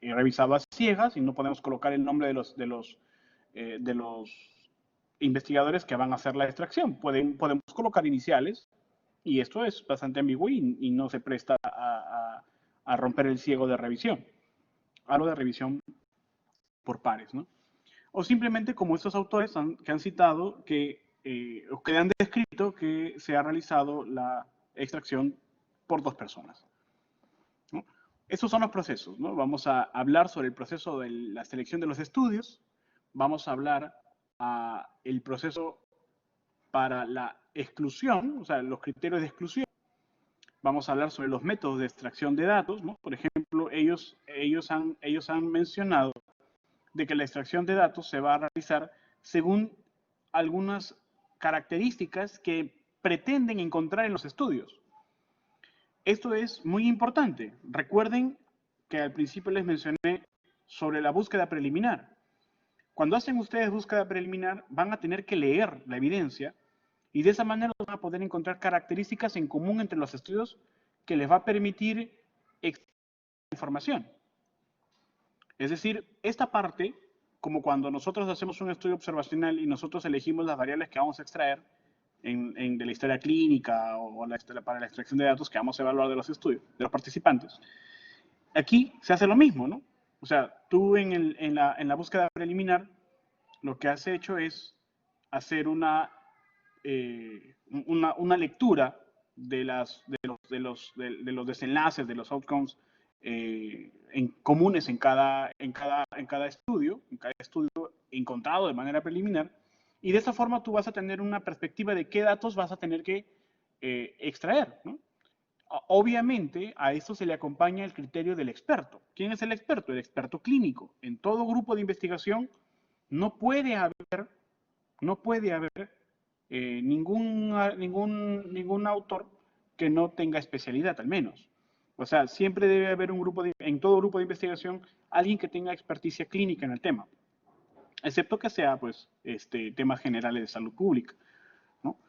revisado a ciegas y no podemos colocar el nombre de los investigadores que van a hacer la extracción. Podemos colocar iniciales, y esto es bastante ambiguo y no se presta a romper el ciego de revisión. Hablo de revisión por pares, ¿no? O simplemente como estos autores que han citado o que han descrito que se ha realizado la extracción por 2 personas, ¿no? Estos son los procesos, ¿no? Vamos a hablar sobre el proceso de la selección de los estudios, vamos a hablar el proceso para la exclusión, o sea, los criterios de exclusión. Vamos a hablar sobre los métodos de extracción de datos, ¿no? Por ejemplo, ellos han mencionado de que la extracción de datos se va a realizar según algunas características que pretenden encontrar en los estudios. Esto es muy importante. Recuerden que al principio les mencioné sobre la búsqueda preliminar. Cuando hacen ustedes búsqueda preliminar, van a tener que leer la evidencia y de esa manera van a poder encontrar características en común entre los estudios que les va a permitir extraer información. Es decir, esta parte, como cuando nosotros hacemos un estudio observacional y nosotros elegimos las variables que vamos a extraer, de la historia clínica o para la extracción de datos que vamos a evaluar de los estudios, de los participantes. Aquí se hace lo mismo, ¿no? O sea, tú en la búsqueda preliminar, lo que has hecho es hacer una lectura de los desenlaces, de los outcomes comunes en cada estudio encontrado de manera preliminar, y de esa forma tú vas a tener una perspectiva de qué datos vas a tener que extraer, ¿no? Obviamente, a esto se le acompaña el criterio del experto. ¿Quién es el experto? El experto clínico. En todo grupo de investigación no puede haber ningún autor que no tenga especialidad, al menos. O sea, siempre debe haber en todo grupo de investigación alguien que tenga experticia clínica en el tema, excepto que sea, pues, temas generales de salud pública, ¿no?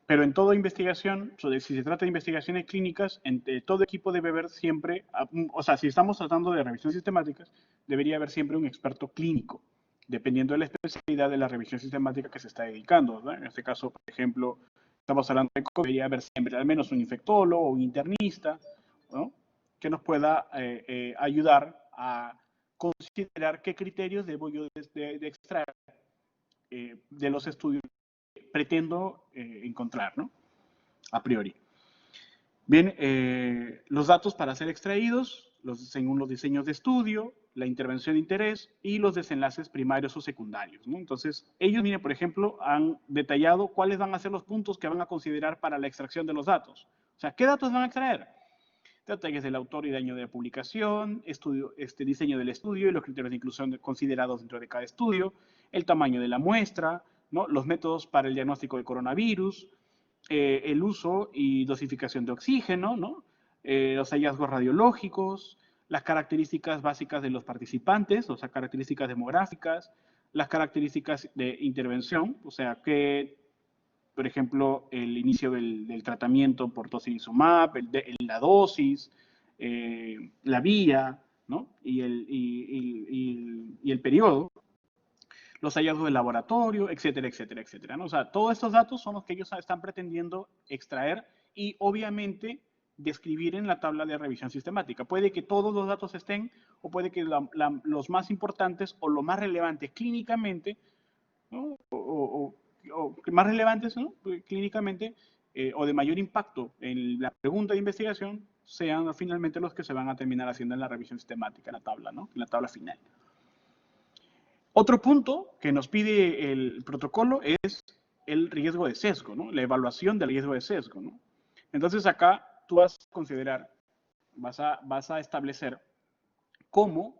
Pero en toda investigación, si se trata de investigaciones clínicas, todo equipo debe haber siempre, o sea, si estamos tratando de revisiones sistemáticas, debería haber siempre un experto clínico, dependiendo de la especialidad de la revisión sistemática que se está dedicando, ¿no? En este caso, por ejemplo, estamos hablando de COVID, debería haber siempre al menos un infectólogo o un internista, ¿no? Que nos pueda ayudar a considerar qué criterios debo yo de extraer de los estudios que pretendo encontrar, ¿no? A priori. Bien, los datos para ser extraídos, según los diseños de estudio, la intervención de interés y los desenlaces primarios o secundarios, ¿no? Entonces, ellos, miren, por ejemplo, han detallado cuáles van a ser los puntos que van a considerar para la extracción de los datos. O sea, ¿qué datos van a extraer? Detalles del autor y de año de la publicación, diseño del estudio y los criterios de inclusión considerados dentro de cada estudio, el tamaño de la muestra, ¿no? Los métodos para el diagnóstico del coronavirus, el uso y dosificación de oxígeno, ¿no? Los hallazgos radiológicos, las características básicas de los participantes, o sea, características demográficas, las características de intervención, o sea, que, por ejemplo, el inicio del tratamiento por tocilizumab, la dosis, la vía, ¿no? Y el periodo, los hallazgos del laboratorio, etcétera, etcétera, etcétera, ¿no? O sea, todos estos datos son los que ellos están pretendiendo extraer y, obviamente, describir en la tabla de revisión sistemática. Puede que todos los datos estén, o puede que los más importantes o los más relevantes clínicamente, ¿no? o más relevantes, ¿no? Clínicamente, o de mayor impacto en la pregunta de investigación, sean finalmente los que se van a terminar haciendo en la revisión sistemática, en la tabla, ¿no? En la tabla final. Otro punto que nos pide el protocolo es el riesgo de sesgo, ¿no? La evaluación del riesgo de sesgo, ¿no? Entonces acá tú vas a considerar, vas a establecer cómo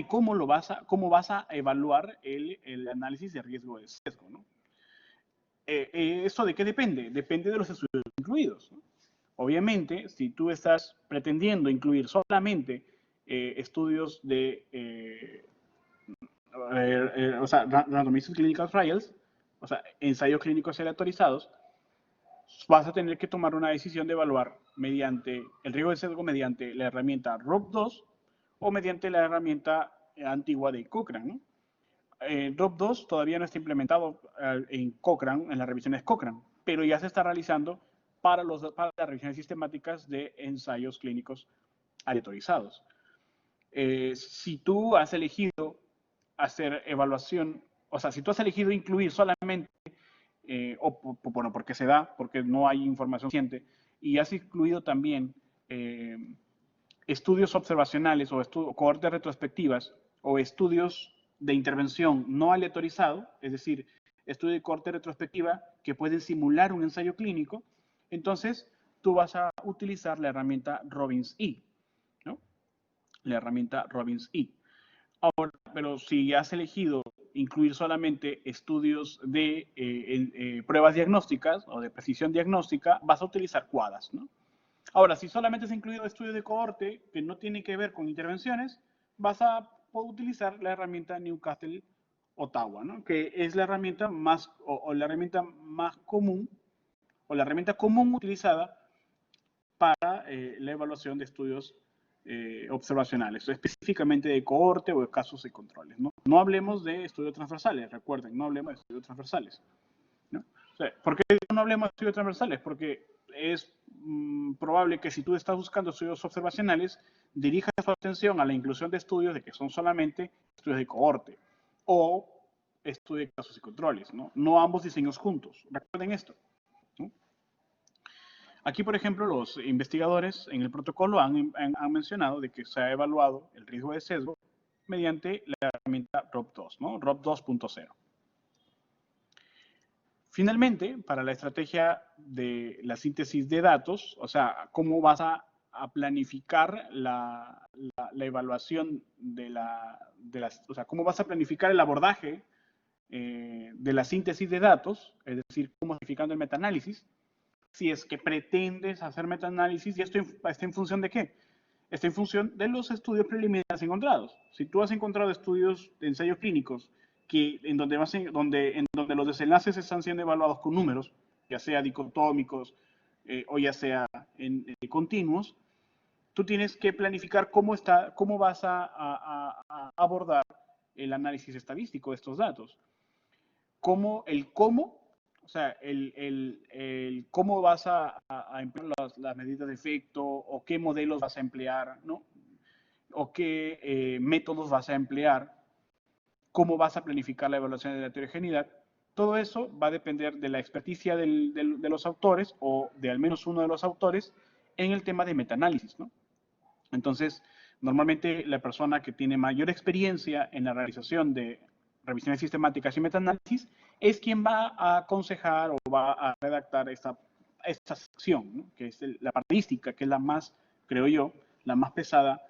cómo vas a evaluar el análisis de riesgo de sesgo, ¿no? ¿Eso de qué depende? Depende de los estudios incluidos, ¿no? Obviamente, si tú estás pretendiendo incluir solamente estudios o sea, randomized clinical trials, o sea, ensayos clínicos aleatorizados, vas a tener que tomar una decisión de evaluar mediante el riesgo de sesgo mediante la herramienta ROP2 o mediante la herramienta antigua de Cochrane, ¿no? ROP2 todavía no está implementado en Cochrane, en las revisiones Cochrane, pero ya se está realizando para las revisiones sistemáticas de ensayos clínicos aleatorizados. Si tú has elegido hacer evaluación, o sea, si tú has elegido incluir solamente, bueno, porque se da, porque no hay información suficiente, y has incluido también estudios observacionales o cohortes retrospectivas o estudios de intervención no aleatorizado, es decir, estudio de cohorte retrospectiva que pueden simular un ensayo clínico, entonces tú vas a utilizar la herramienta Robbins-E, ¿no? La herramienta Robbins-E. Ahora, pero si has elegido incluir solamente estudios de pruebas diagnósticas o de precisión diagnóstica, vas a utilizar QUADAS, ¿no? Ahora, si solamente has incluido estudios de cohorte que no tienen que ver con intervenciones, vas a poder utilizar la herramienta Newcastle Ottawa, ¿no? Que es la herramienta o la herramienta más común, o la herramienta común utilizada para la evaluación de estudios observacionales, específicamente de cohorte o de casos y controles, ¿no? No hablemos de estudios transversales, recuerden, no hablemos de estudios transversales. sea, ¿por qué no hablemos de estudios transversales? Porque es probable que si tú estás buscando estudios observacionales, dirijas tu atención a la inclusión de estudios de que son solamente estudios de cohorte o estudios de casos y controles, ¿no? No ambos diseños juntos. Recuerden esto, ¿no? Aquí, por ejemplo, los investigadores en el protocolo han mencionado de que se ha evaluado el riesgo de sesgo mediante la herramienta ROP2, ¿no? ROP 2.0. Finalmente, para la estrategia de la síntesis de datos, o sea, cómo vas a planificar la evaluación o sea, cómo vas a planificar el abordaje de la síntesis de datos, es decir, cómo simplificando el metaanálisis, si es que pretendes hacer metaanálisis, ¿y esto está en función de qué? Está en función de los estudios preliminares encontrados. Si tú has encontrado estudios de ensayos clínicos en donde los desenlaces están siendo evaluados con números, ya sea dicotómicos o ya sea en continuos, tú tienes que planificar cómo vas a abordar el análisis estadístico de estos datos. Cómo, o sea, el cómo vas a emplear las medidas de efecto o qué modelos vas a emplear, ¿no? O qué métodos vas a emplear, cómo vas a planificar la evaluación de la heterogeneidad. Todo eso va a depender de la experticia de los autores o de al menos uno de los autores en el tema de metaanálisis, ¿no? Entonces, normalmente la persona que tiene mayor experiencia en la realización de revisiones sistemáticas y metaanálisis es quien va a aconsejar o va a redactar esta sección, ¿no? Que es la partidística, que es la más, creo yo, la más pesada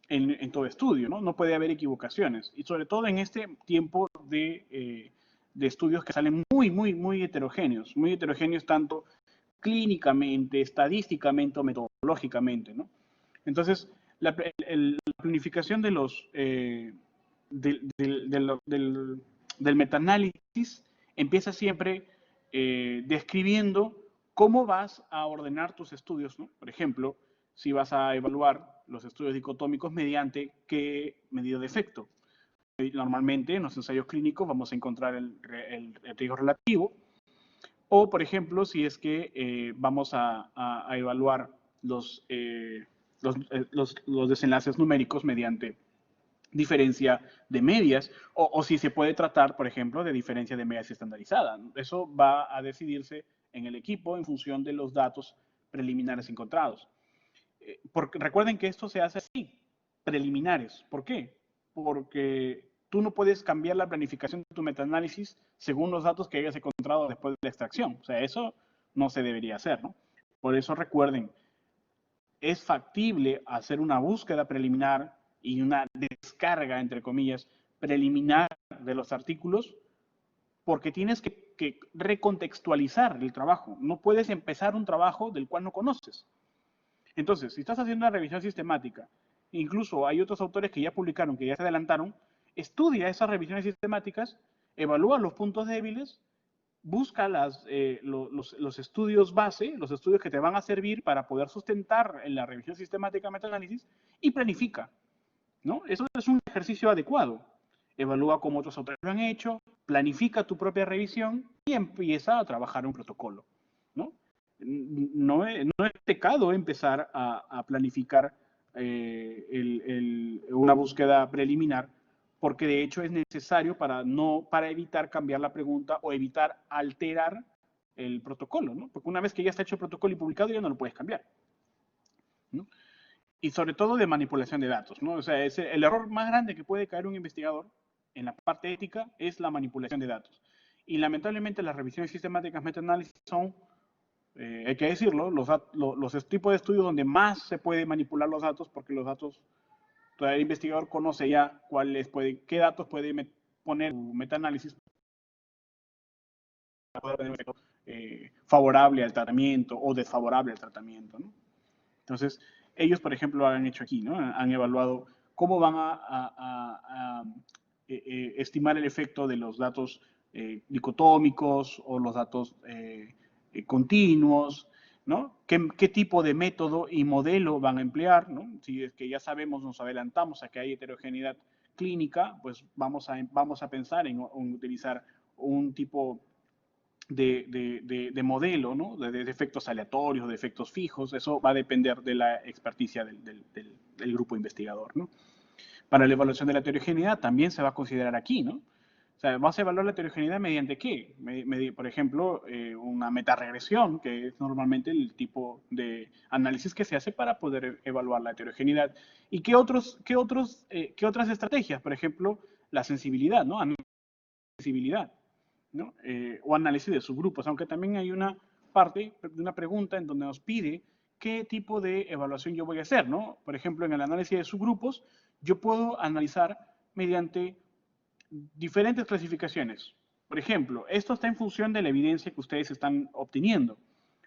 en todo estudio, ¿no? No puede haber equivocaciones. Y sobre todo en este tiempo de estudios que salen muy heterogéneos tanto clínicamente, estadísticamente o metodológicamente, ¿no? Entonces, la planificación de del metaanálisis empieza siempre describiendo cómo vas a ordenar tus estudios, ¿no? Por ejemplo, si vas a evaluar los estudios dicotómicos mediante qué medida de efecto. Normalmente en los ensayos clínicos vamos a encontrar el riesgo relativo, o por ejemplo, si es que vamos a evaluar los desenlaces numéricos mediante diferencia de medias, o si se puede tratar, por ejemplo, de diferencia de medias estandarizada. Eso va a decidirse en el equipo en función de los datos preliminares encontrados. Porque recuerden que esto se hace así, preliminares. ¿Por qué? Porque tú no puedes cambiar la planificación de tu metaanálisis según los datos que hayas encontrado después de la extracción. O sea, eso no se debería hacer, ¿no? Por eso recuerden, es factible hacer una búsqueda preliminar y una descarga, entre comillas, preliminar de los artículos, porque tienes que recontextualizar el trabajo. No puedes empezar un trabajo del cual no conoces. Entonces, si estás haciendo una revisión sistemática, incluso hay otros autores que ya publicaron, que ya se adelantaron, estudia esas revisiones sistemáticas, evalúa los puntos débiles, busca los estudios base, los estudios que te van a servir para poder sustentar en la revisión sistemática metaanálisis y planifica, ¿no? Eso es un ejercicio adecuado. Evalúa cómo otros autores lo han hecho, planifica tu propia revisión y empieza a trabajar un protocolo, ¿no? No es pecado empezar a planificar una búsqueda preliminar, porque de hecho es necesario para evitar cambiar la pregunta o evitar alterar el protocolo, ¿no? Porque una vez que ya está hecho el protocolo y publicado, ya no lo puedes cambiar, ¿no? Y sobre todo de manipulación de datos, ¿no? O sea, el error más grande que puede caer un investigador en la parte ética es la manipulación de datos. Y lamentablemente las revisiones sistemáticas metaanálisis son, hay que decirlo, los tipos de estudios donde más se puede manipular los datos, porque los datos, todo el investigador conoce ya qué datos puede poner en metaanálisis para poder tener un efecto favorable al tratamiento o desfavorable al tratamiento, ¿no? Entonces, ellos, por ejemplo, lo han hecho aquí, ¿no? Han evaluado cómo van a estimar el efecto de los datos dicotómicos o los datos continuos, ¿no? ¿Qué tipo de método y modelo van a emplear, ¿no? Si es que ya sabemos, nos adelantamos a que hay heterogeneidad clínica, pues vamos a pensar en utilizar un tipo de modelo, ¿no? De efectos aleatorios, de efectos fijos, eso va a depender de la experticia del grupo investigador, ¿no? Para la evaluación de la heterogeneidad también se va a considerar aquí, ¿no? O sea, vas a evaluar la heterogeneidad mediante qué? Por ejemplo, una metaregresión, que es normalmente el tipo de análisis que se hace para poder evaluar la heterogeneidad. ¿Y qué otras estrategias? Por ejemplo, la sensibilidad, ¿no? Sensibilidad, ¿no? O análisis de subgrupos, aunque también hay una parte de una pregunta en donde nos pide qué tipo de evaluación yo voy a hacer, ¿no? Por ejemplo, en el análisis de subgrupos, yo puedo analizar mediante diferentes clasificaciones. Por ejemplo, esto está en función de la evidencia que ustedes están obteniendo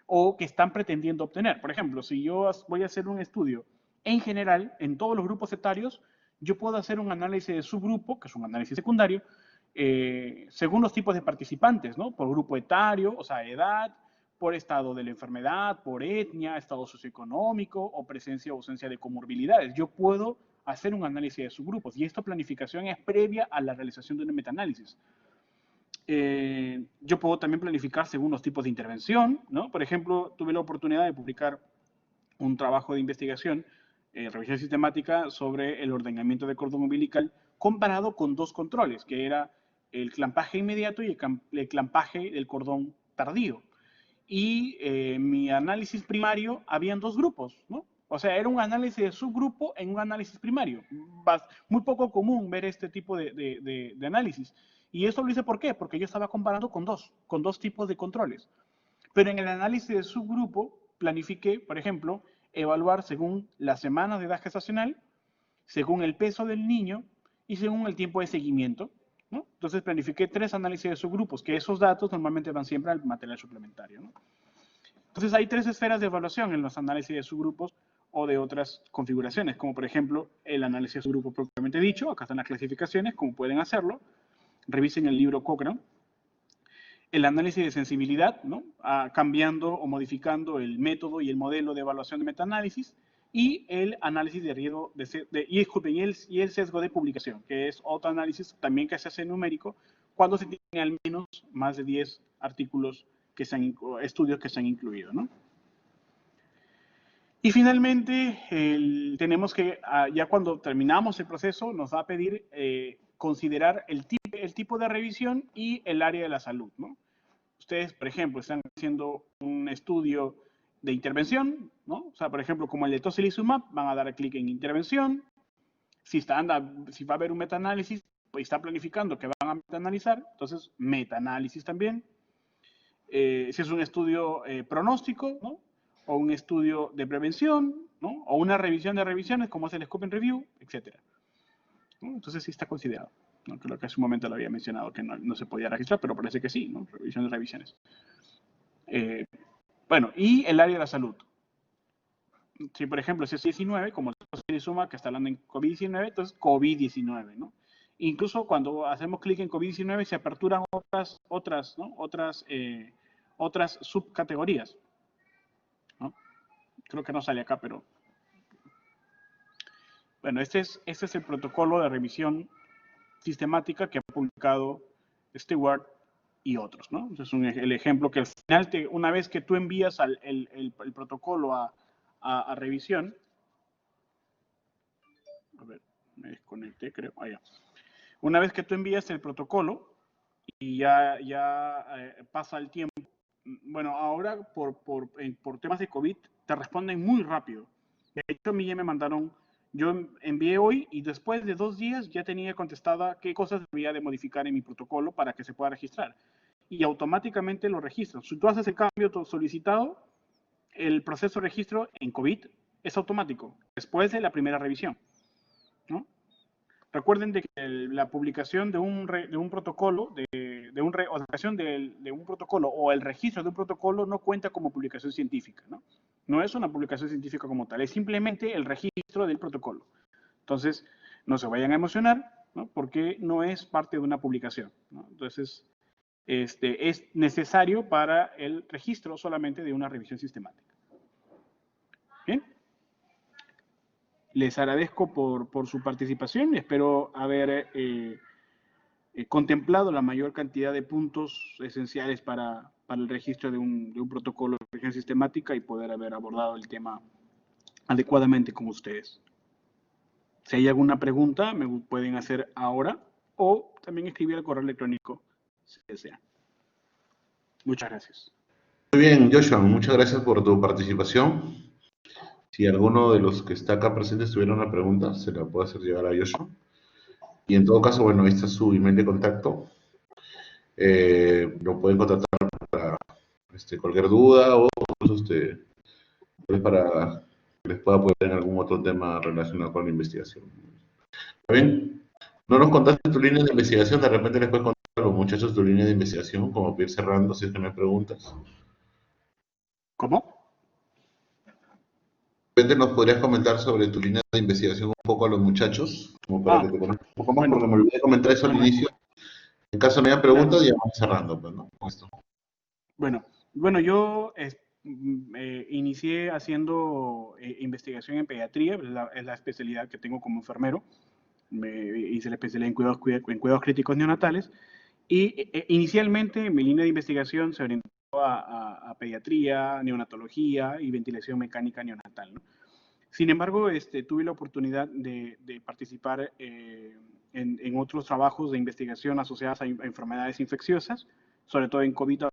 o que están pretendiendo obtener. Por ejemplo, si yo voy a hacer un estudio en general, en todos los grupos etarios, yo puedo hacer un análisis de subgrupo, que es un análisis secundario, según los tipos de participantes, ¿no? Por grupo etario, o sea, edad, por estado de la enfermedad, por etnia, estado socioeconómico o presencia o ausencia de comorbilidades. Yo puedo hacer un análisis de subgrupos y esta planificación es previa a la realización de un metaanálisis. Yo puedo también planificar según los tipos de intervención, ¿no? Por ejemplo, tuve la oportunidad de publicar un trabajo de investigación, revisión sistemática sobre el ordenamiento del cordón umbilical comparado con dos controles, que era el clampaje inmediato y el clampaje del cordón tardío. Y mi análisis primario, habían dos grupos, ¿no? O sea, era un análisis de subgrupo en un análisis primario. Muy poco común ver este tipo de análisis. Y eso lo hice ¿por qué? Porque yo estaba comparando con dos tipos de controles. Pero en el análisis de subgrupo, planifiqué, por ejemplo, evaluar según las semanas de edad gestacional, según el peso del niño y según el tiempo de seguimiento, ¿no? Entonces planifiqué 3 análisis de subgrupos, que esos datos normalmente van siempre al material suplementario, ¿no? Entonces hay 3 esferas de evaluación en los análisis de subgrupos o de otras configuraciones, como por ejemplo el análisis de subgrupo propiamente dicho. Acá están las clasificaciones, cómo pueden hacerlo. Revisen el libro Cochrane. El análisis de sensibilidad, ¿no? Cambiando o modificando el método y el modelo de evaluación de metaanálisis, y el análisis de riesgo y el sesgo de publicación, que es otro análisis también que se hace numérico cuando se tiene al menos más de 10 artículos estudios que se han incluido, ¿no? Y finalmente, tenemos que, ya cuando terminamos el proceso, nos va a pedir considerar el tipo de revisión y el área de la salud, ¿no? Ustedes, por ejemplo, están haciendo un estudio de intervención, ¿no? O sea, por ejemplo, como el de tocilizumab, van a dar clic en intervención. Si va a haber un metaanálisis, pues está planificando que van a metaanalizar, entonces metaanálisis también. Si es un estudio pronóstico, ¿no? O un estudio de prevención, ¿no? O una revisión de revisiones, como es el Scope and Review, etc. ¿No? Entonces sí está considerado. ¿No? Creo que hace un momento lo había mencionado que no se podía registrar, pero parece que sí, ¿no? Revisión de revisiones. Bueno, y el área de la salud. Si, por ejemplo, si es 19, como se suma que está hablando en COVID-19, entonces COVID-19, ¿no? Incluso cuando hacemos clic en COVID-19 se aperturan otras subcategorías, ¿no? Creo que no sale acá, pero bueno, este es el protocolo de revisión sistemática que ha publicado Stewart y otros, ¿no? Entonces, el ejemplo que al final, una vez que tú envías el protocolo a revisión, a ver, me desconecté, creo, allá. Una vez que tú envías el protocolo y ya pasa el tiempo, bueno, ahora por temas de COVID te responden muy rápido. De hecho, a mí ya me mandaron, yo envié hoy y después de 2 días ya tenía contestada qué cosas debía de modificar en mi protocolo para que se pueda registrar. Y automáticamente lo registran. Si tú haces el cambio solicitado, el proceso de registro en COVID es automático, después de la primera revisión, ¿no? Recuerden de que la publicación de un protocolo, o la creación de un protocolo o el registro de un protocolo no cuenta como publicación científica, ¿no? No es una publicación científica como tal, es simplemente el registro del protocolo. Entonces, no se vayan a emocionar, ¿no? Porque no es parte de una publicación, ¿no? Entonces, es necesario para el registro solamente de una revisión sistemática. ¿Bien? Les agradezco por su participación y espero haber contemplado la mayor cantidad de puntos esenciales para el registro de un protocolo de revisión sistemática y poder haber abordado el tema adecuadamente con ustedes. Si hay alguna pregunta, me pueden hacer ahora o también escribir al correo electrónico si desean. Muchas gracias. Muy bien, Joshua, muchas gracias por tu participación. Si alguno de los que está acá presentes tuviera una pregunta, se la puede hacer llegar a Joshua. Y en todo caso, bueno, ahí está su email de contacto. Lo pueden contactar para cualquier duda o incluso para que les pueda apoyar en algún otro tema relacionado con la investigación. ¿Está bien? No nos contaste tu línea de investigación, de repente les puedes contar a los muchachos tu línea de investigación, como para ir cerrando si es que no hay preguntas. ¿Cómo? De repente nos podrías comentar sobre tu línea de investigación un poco a los muchachos, como para que te conozcan un poco más, Bueno, porque me olvidé de comentar eso al bueno, inicio. En caso no haya claro. preguntas, ya vamos cerrando, pues, ¿no? Con esto. Bueno, yo inicié haciendo investigación en pediatría, es la especialidad que tengo como enfermero. Hice la especialidad en cuidados críticos neonatales y inicialmente mi línea de investigación se orientó a pediatría, neonatología y ventilación mecánica neonatal, ¿no? Sin embargo, tuve la oportunidad de participar en otros trabajos de investigación asociados a enfermedades infecciosas, sobre todo en COVID,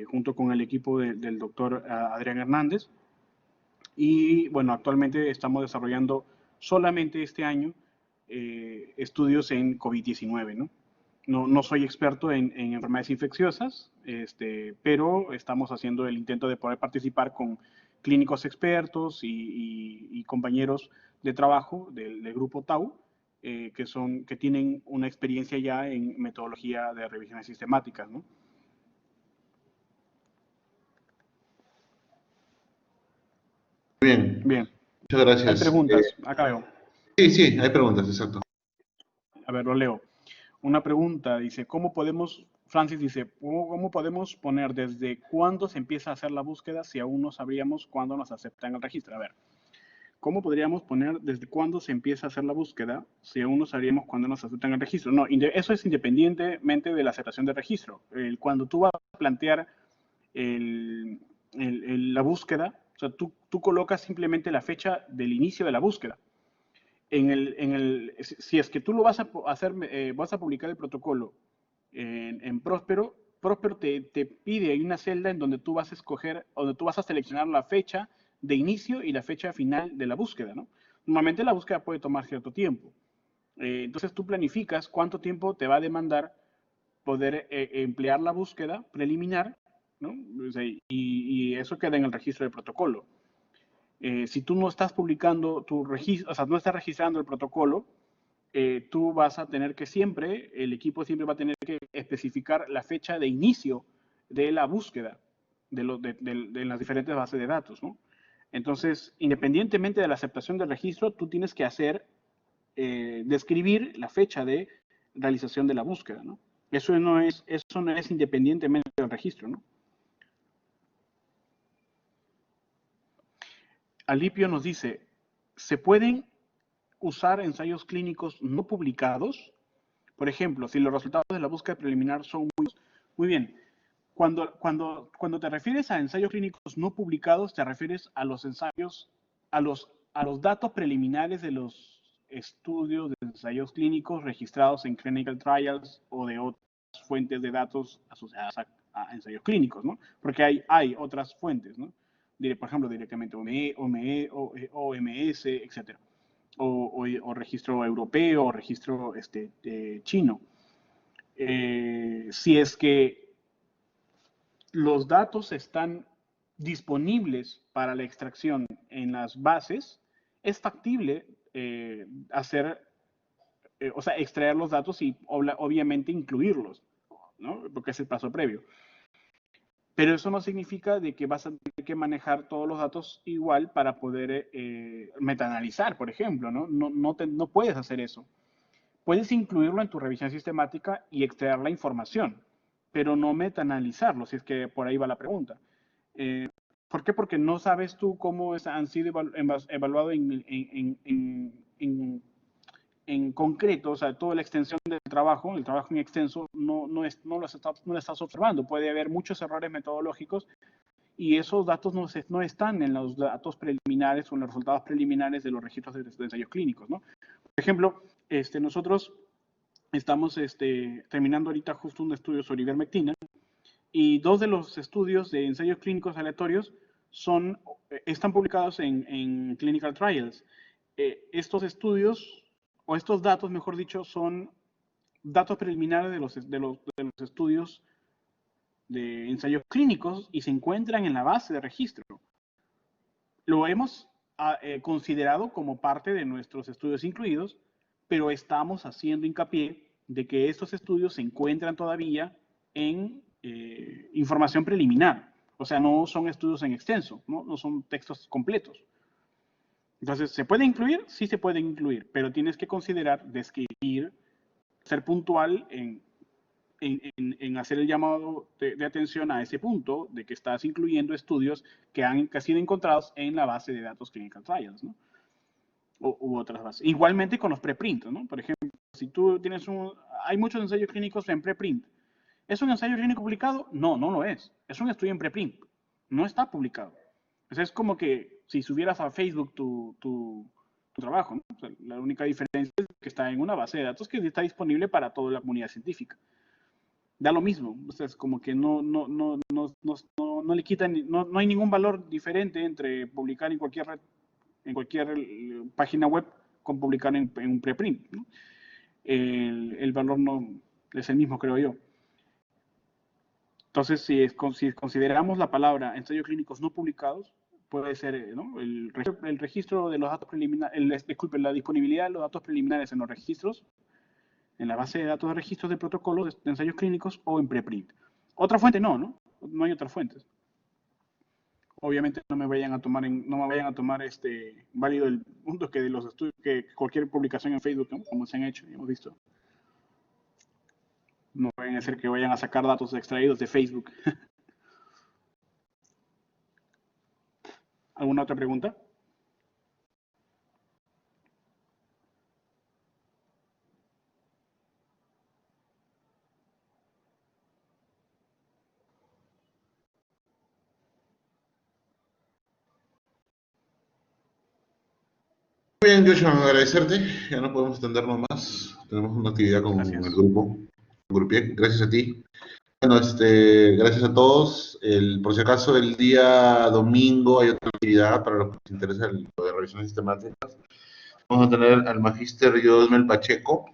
junto con el equipo del doctor Adrián Hernández. Y bueno, actualmente estamos desarrollando solamente este año estudios en COVID-19, ¿no? No soy experto en enfermedades infecciosas, pero estamos haciendo el intento de poder participar con clínicos expertos y compañeros de trabajo del grupo TAU, que tienen una experiencia ya en metodología de revisiones sistemáticas, ¿no? Muy bien, Bien, muchas hay gracias. preguntas. Acá veo. Sí, sí, hay preguntas, exacto. A ver, lo leo. Una pregunta dice, Francis dice, ¿cómo podemos poner desde cuándo se empieza a hacer la búsqueda si aún no sabríamos cuándo nos aceptan el registro? A ver, ¿cómo podríamos poner desde cuándo se empieza a hacer la búsqueda si aún no sabríamos cuándo nos aceptan el registro? No, eso es independientemente de la aceptación del registro. Cuando tú vas a plantear la búsqueda, o sea, tú colocas simplemente la fecha del inicio de la búsqueda. Si es que tú lo vas a hacer, vas a publicar el protocolo en Próspero, Próspero te pide, hay una celda en donde tú vas a escoger, donde tú vas a seleccionar la fecha de inicio y la fecha final de la búsqueda, ¿no? Normalmente la búsqueda puede tomar cierto tiempo. Entonces tú planificas cuánto tiempo te va a demandar poder emplear la búsqueda preliminar, ¿no? O sea, y eso queda en el registro del protocolo. Si tú no estás publicando tu registro, o sea, no estás registrando el protocolo, tú vas a tener que el equipo siempre va a tener que especificar la fecha de inicio de la búsqueda de las diferentes bases de datos, ¿no? Entonces, independientemente de la aceptación del registro, tú tienes que describir la fecha de realización de la búsqueda, ¿no? Eso no es independientemente del registro, ¿no? Alipio nos dice, ¿se pueden usar ensayos clínicos no publicados? Por ejemplo, si los resultados de la búsqueda preliminar son muy bien. Cuando te refieres a ensayos clínicos no publicados, te refieres a los ensayos, a los datos preliminares de los estudios de ensayos clínicos registrados en clinical trials o de otras fuentes de datos asociadas a ensayos clínicos, ¿no? Porque hay otras fuentes, ¿no? Por ejemplo, directamente OMS, etcétera. O registro europeo o registro chino. Si es que los datos están disponibles para la extracción en las bases, es factible o sea, extraer los datos y obviamente incluirlos, ¿no? Porque es el paso previo. Pero eso no significa de que vas a tener que manejar todos los datos igual para poder metaanalizar, por ejemplo, ¿no? No puedes hacer eso. Puedes incluirlo en tu revisión sistemática y extraer la información, pero no metaanalizarlo, si es que por ahí va la pregunta. ¿Por qué? Porque no sabes tú cómo han sido evaluados en concreto, o sea, toda la extensión del trabajo, el trabajo en extenso, no lo estás observando. Puede haber muchos errores metodológicos y esos datos no están en los datos preliminares o en los resultados preliminares de los registros de ensayos clínicos, ¿no? Por ejemplo, nosotros estamos terminando ahorita justo un estudio sobre ivermectina y 2 de los estudios de ensayos clínicos aleatorios están publicados en Clinical Trials. Estos estudios, o estos datos, mejor dicho, son datos preliminares de los estudios de ensayos clínicos y se encuentran en la base de registro. Lo hemos considerado como parte de nuestros estudios incluidos, pero estamos haciendo hincapié de que estos estudios se encuentran todavía en información preliminar. O sea, no son estudios en extenso, no son textos completos. Entonces, ¿se puede incluir? Sí se puede incluir, pero tienes que considerar describir, ser puntual en hacer el llamado de atención a ese punto de que estás incluyendo estudios que han sido encontrados en la base de datos Clinical Trials, ¿no? U otras bases. Igualmente con los preprint, ¿no? Por ejemplo, si tú tienes hay muchos ensayos clínicos en preprint. ¿Es un ensayo clínico publicado? No, no lo es. Es un estudio en preprint. No está publicado. Entonces es como que si subieras a Facebook tu trabajo, ¿no? O sea, la única diferencia es que está en una base de datos que está disponible para toda la comunidad científica. Da lo mismo. O sea, es como que no le quitan, no hay ningún valor diferente entre publicar en cualquier página web con publicar en un preprint, ¿no? El valor no es el mismo, creo yo. Entonces, si consideramos la palabra ensayos clínicos no publicados, puede ser, ¿no?, el registro de los datos preliminares, disculpen, la disponibilidad de los datos preliminares en los registros, en la base de datos de registros de protocolos de ensayos clínicos o en preprint. Otra fuente no hay otras fuentes. Obviamente no me vayan a tomar válido el punto que de los estudios, que cualquier publicación en Facebook, ¿no?, como se han hecho y hemos visto. No pueden hacer que vayan a sacar datos extraídos de Facebook. ¿Alguna otra pregunta? Muy bien, Joshua, agradecerte. Ya no podemos extendernos más. Tenemos una actividad con el grupo. Gracias a ti. Bueno, gracias a todos. Por si acaso, el día domingo hay otra actividad para los que les interesa lo de revisiones sistemáticas. Vamos a tener al magíster Yosmel Pacheco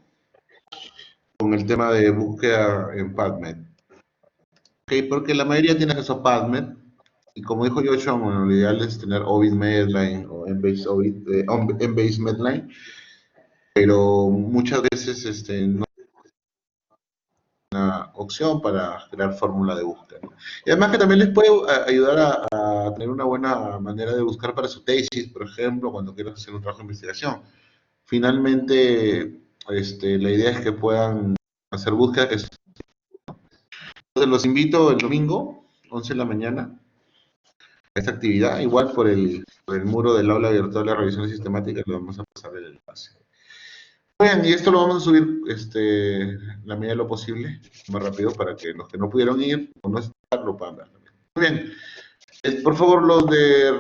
con el tema de búsqueda en PubMed. Okay, porque la mayoría tiene acceso a PubMed y como dijo Joshua, bueno, lo ideal es tener Ovid Medline o Embase Medline, pero muchas veces no una opción para crear fórmula de búsqueda, ¿no? Y además que también les puede ayudar a tener una buena manera de buscar para su tesis, por ejemplo, cuando quieras hacer un trabajo de investigación. Finalmente, la idea es que puedan hacer búsqueda. Entonces los invito el domingo, 11 de la mañana, a esta actividad, igual por el muro del aula virtual de revisión sistemática, le vamos a pasar el enlace. Bien, y esto lo vamos a subir la medida de lo posible, más rápido, para que los que no pudieron ir o no estar lo puedan ver. Muy bien. Por favor, los de